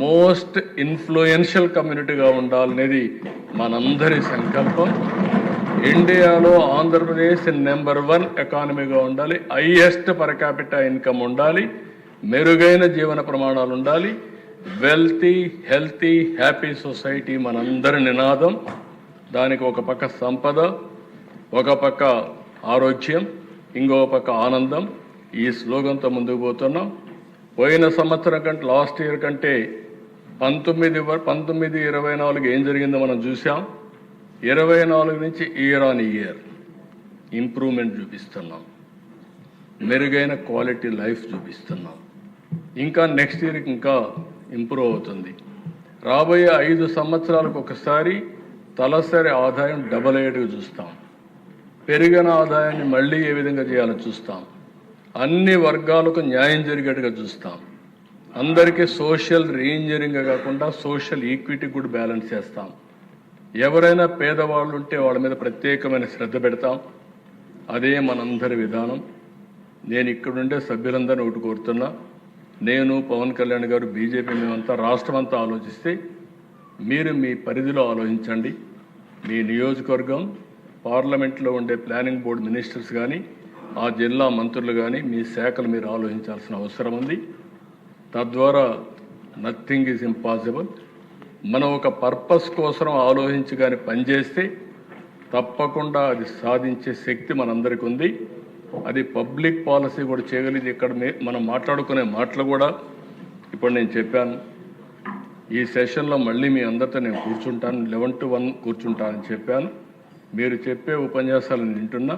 మోస్ట్ ఇన్ఫ్లుయెన్షియల్ కమ్యూనిటీగా ఉండాలనేది మనందరి సంకల్పం. ఇండియాలో ఆంధ్రప్రదేశ్ నెంబర్ 1 ఎకానమీగా ఉండాలి. హైయెస్ట్ పర్ క్యాపిటా ఇన్కమ్ ఉండాలి. మెరుగైన జీవన ప్రమాణాలు ఉండాలి. వెల్తీ, హెల్తీ, హ్యాపీ సొసైటీ మనందరి నినాదం. దానికి ఒక పక్క సంపద, ఒక పక్క ఆరోగ్యం, ఇంకో పక్క ఆనందం. ఈ స్లోగన్తో ముందుకు పోతున్నాం. పోయిన సంవత్సరం కంటే, లాస్ట్ ఇయర్ కంటే 19-24 ఏం జరిగిందో మనం చూసాం. 24 నుంచి ఇయర్ ఆన్ ఇయర్ ఇంప్రూవ్మెంట్ చూపిస్తున్నాం. మెరుగైన క్వాలిటీ లైఫ్ చూపిస్తున్నాం. ఇంకా నెక్స్ట్ ఇయర్కి ఇంకా ఇంప్రూవ్ అవుతుంది. రాబోయే 5 సంవత్సరాలకు ఒకసారి తలసరి ఆదాయం డబల్ అయ్యేట్టుగా చూస్తాం. పెరిగిన ఆదాయాన్ని మళ్ళీ ఏ విధంగా చేయాలో చూస్తాం. అన్ని వర్గాలకు న్యాయం జరిగేట్టుగా చూస్తాం. అందరికీ సోషల్ రీఇంజనీరింగ్ కాకుండా సోషల్ ఈక్విటీ కూడా బ్యాలెన్స్ చేస్తాం. ఎవరైనా పేదవాళ్ళు ఉంటే వాళ్ళ మీద ప్రత్యేకమైన శ్రద్ధ పెడతాం. అదే మనందరి విధానం. నేను ఇక్కడుండే సభ్యులందరినీ ఒకటి కోరుతున్నా, నేను పవన్ కళ్యాణ్ గారు బీజేపీ మేమంతా రాష్ట్రమంతా ఆలోచిస్తే మీరు మీ పరిధిలో ఆలోచించండి. మీ నియోజకవర్గం పార్లమెంట్లో ఉండే ప్లానింగ్ బోర్డు మినిస్టర్స్ కానీ ఆ జిల్లా మంత్రులు కానీ మీ శాఖలు మీరు ఆలోచించాల్సిన అవసరం ఉంది. తద్వారా నథింగ్ ఈజ్ ఇంపాసిబుల్. మనం ఒక పర్పస్ కోసం ఆలోచించి కానీ పనిచేస్తే తప్పకుండా అది సాధించే శక్తి మనందరికీ ఉంది. అది పబ్లిక్ పాలసీ కూడా చేయగలిగింది. ఇక్కడ మనం మాట్లాడుకునే మాటలు కూడా ఇప్పుడు నేను చెప్పాను. ఈ సెషన్లో మళ్ళీ మీ అందరితో నేను కూర్చుంటాను, 11 to 1 కూర్చుంటానని చెప్పాను. మీరు చెప్పే ఉపన్యాసాలను వింటున్నా.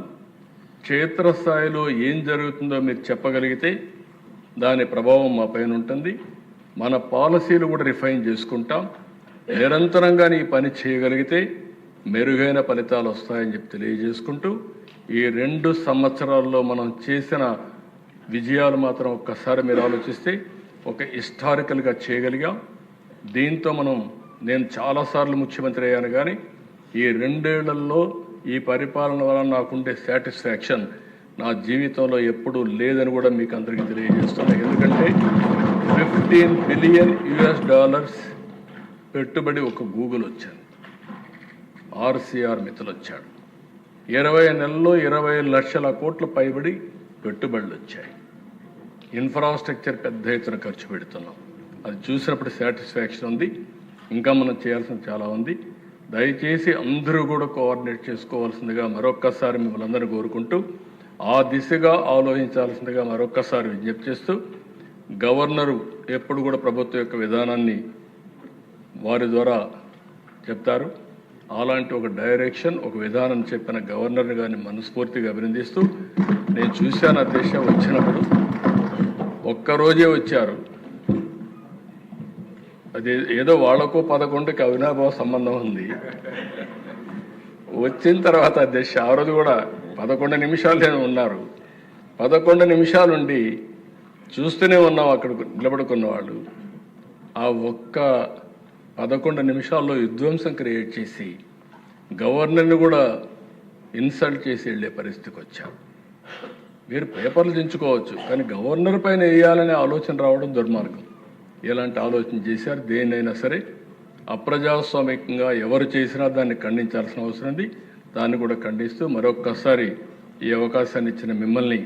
క్షేత్రస్థాయిలో ఏం జరుగుతుందో మీరు చెప్పగలిగితే దాని ప్రభావం మా పైన ఉంటుంది. మన పాలసీలు కూడా రిఫైన్ చేసుకుంటాం. నిరంతరంగా ఈ పని చేయగలిగితే మెరుగైన ఫలితాలు వస్తాయని చెప్పి తెలియజేసుకుంటూ, ఈ 2 సంవత్సరాల్లో మనం చేసిన విజయాలు మాత్రం ఒక్కసారి మీరు ఆలోచిస్తే ఒక హిస్టారికల్గా చేయగలిగాం. దీంతో నేను చాలాసార్లు ముఖ్యమంత్రి అయ్యాను, కానీ ఈ 2 ఏళ్లలో ఈ పరిపాలన వల్ల నాకుండే సాటిస్ఫాక్షన్ నా జీవితంలో ఎప్పుడూ లేదని కూడా మీకు అందరికీ తెలియజేస్తున్నాను. ఎందుకంటే $15 బిలియన్ పెట్టుబడి ఒక గూగుల్ వచ్చాను, ఆర్సీఆర్ మిత్రులు వచ్చాడు. 20 నెలల్లో 20 లక్షల కోట్ల పైబడి పెట్టుబడులు వచ్చాయి. ఇన్ఫ్రాస్ట్రక్చర్ పెద్ద ఎత్తున ఖర్చు పెడుతున్నాం. అది చూసినప్పుడు సాటిస్ఫాక్షన్ ఉంది. ఇంకా మనం చేయాల్సిన చాలా ఉంది. దయచేసి అందరూ కూడా కోఆర్డినేట్ చేసుకోవాల్సిందిగా మరొక్కసారి మిమ్మల్ని అందరూ కోరుకుంటూ, ఆ దిశగా ఆలోచించాల్సిందిగా మరొక్కసారి విజ్ఞప్తి చేస్తూ, గవర్నరు ఎప్పుడు కూడా ప్రభుత్వం యొక్క విధానాన్ని వారి ద్వారా చెప్తారు. అలాంటి ఒక డైరెక్షన్, ఒక విధానం చెప్పిన గవర్నర్ని గారిని మనస్ఫూర్తిగా అభినందిస్తూ, నేను చూశాను అధ్యక్ష వచ్చినప్పుడు ఒక్కరోజే వచ్చారు. అది ఏదో వాళ్లకు 11కి అవినాభావ సంబంధం ఉంది. వచ్చిన తర్వాత అధ్యక్ష ఆ రోజు కూడా 11 నిమిషాలు ఉన్నారు. 11 నిమిషాలుండి చూస్తూనే ఉన్నాం అక్కడ నిలబడుకున్న వాళ్ళు. ఆ ఒక్క 11 నిమిషాల్లో విధ్వంసం క్రియేట్ చేసి గవర్నర్ని కూడా ఇన్సల్ట్ చేసి వెళ్ళే పరిస్థితికి వచ్చారు. మీరు పేపర్లు దించుకోవచ్చు, కానీ గవర్నర్ పైన వేయాలనే ఆలోచన రావడం దుర్మార్గం. ఎలాంటి ఆలోచన చేశారు? దేన్నైనా సరే అప్రజాస్వామికంగా ఎవరు చేసినా దాన్ని ఖండించాల్సిన అవసరం ఉంది. దాన్ని కూడా ఖండిస్తూ మరొక్కసారి ఈ అవకాశాన్ని ఇచ్చిన మిమ్మల్ని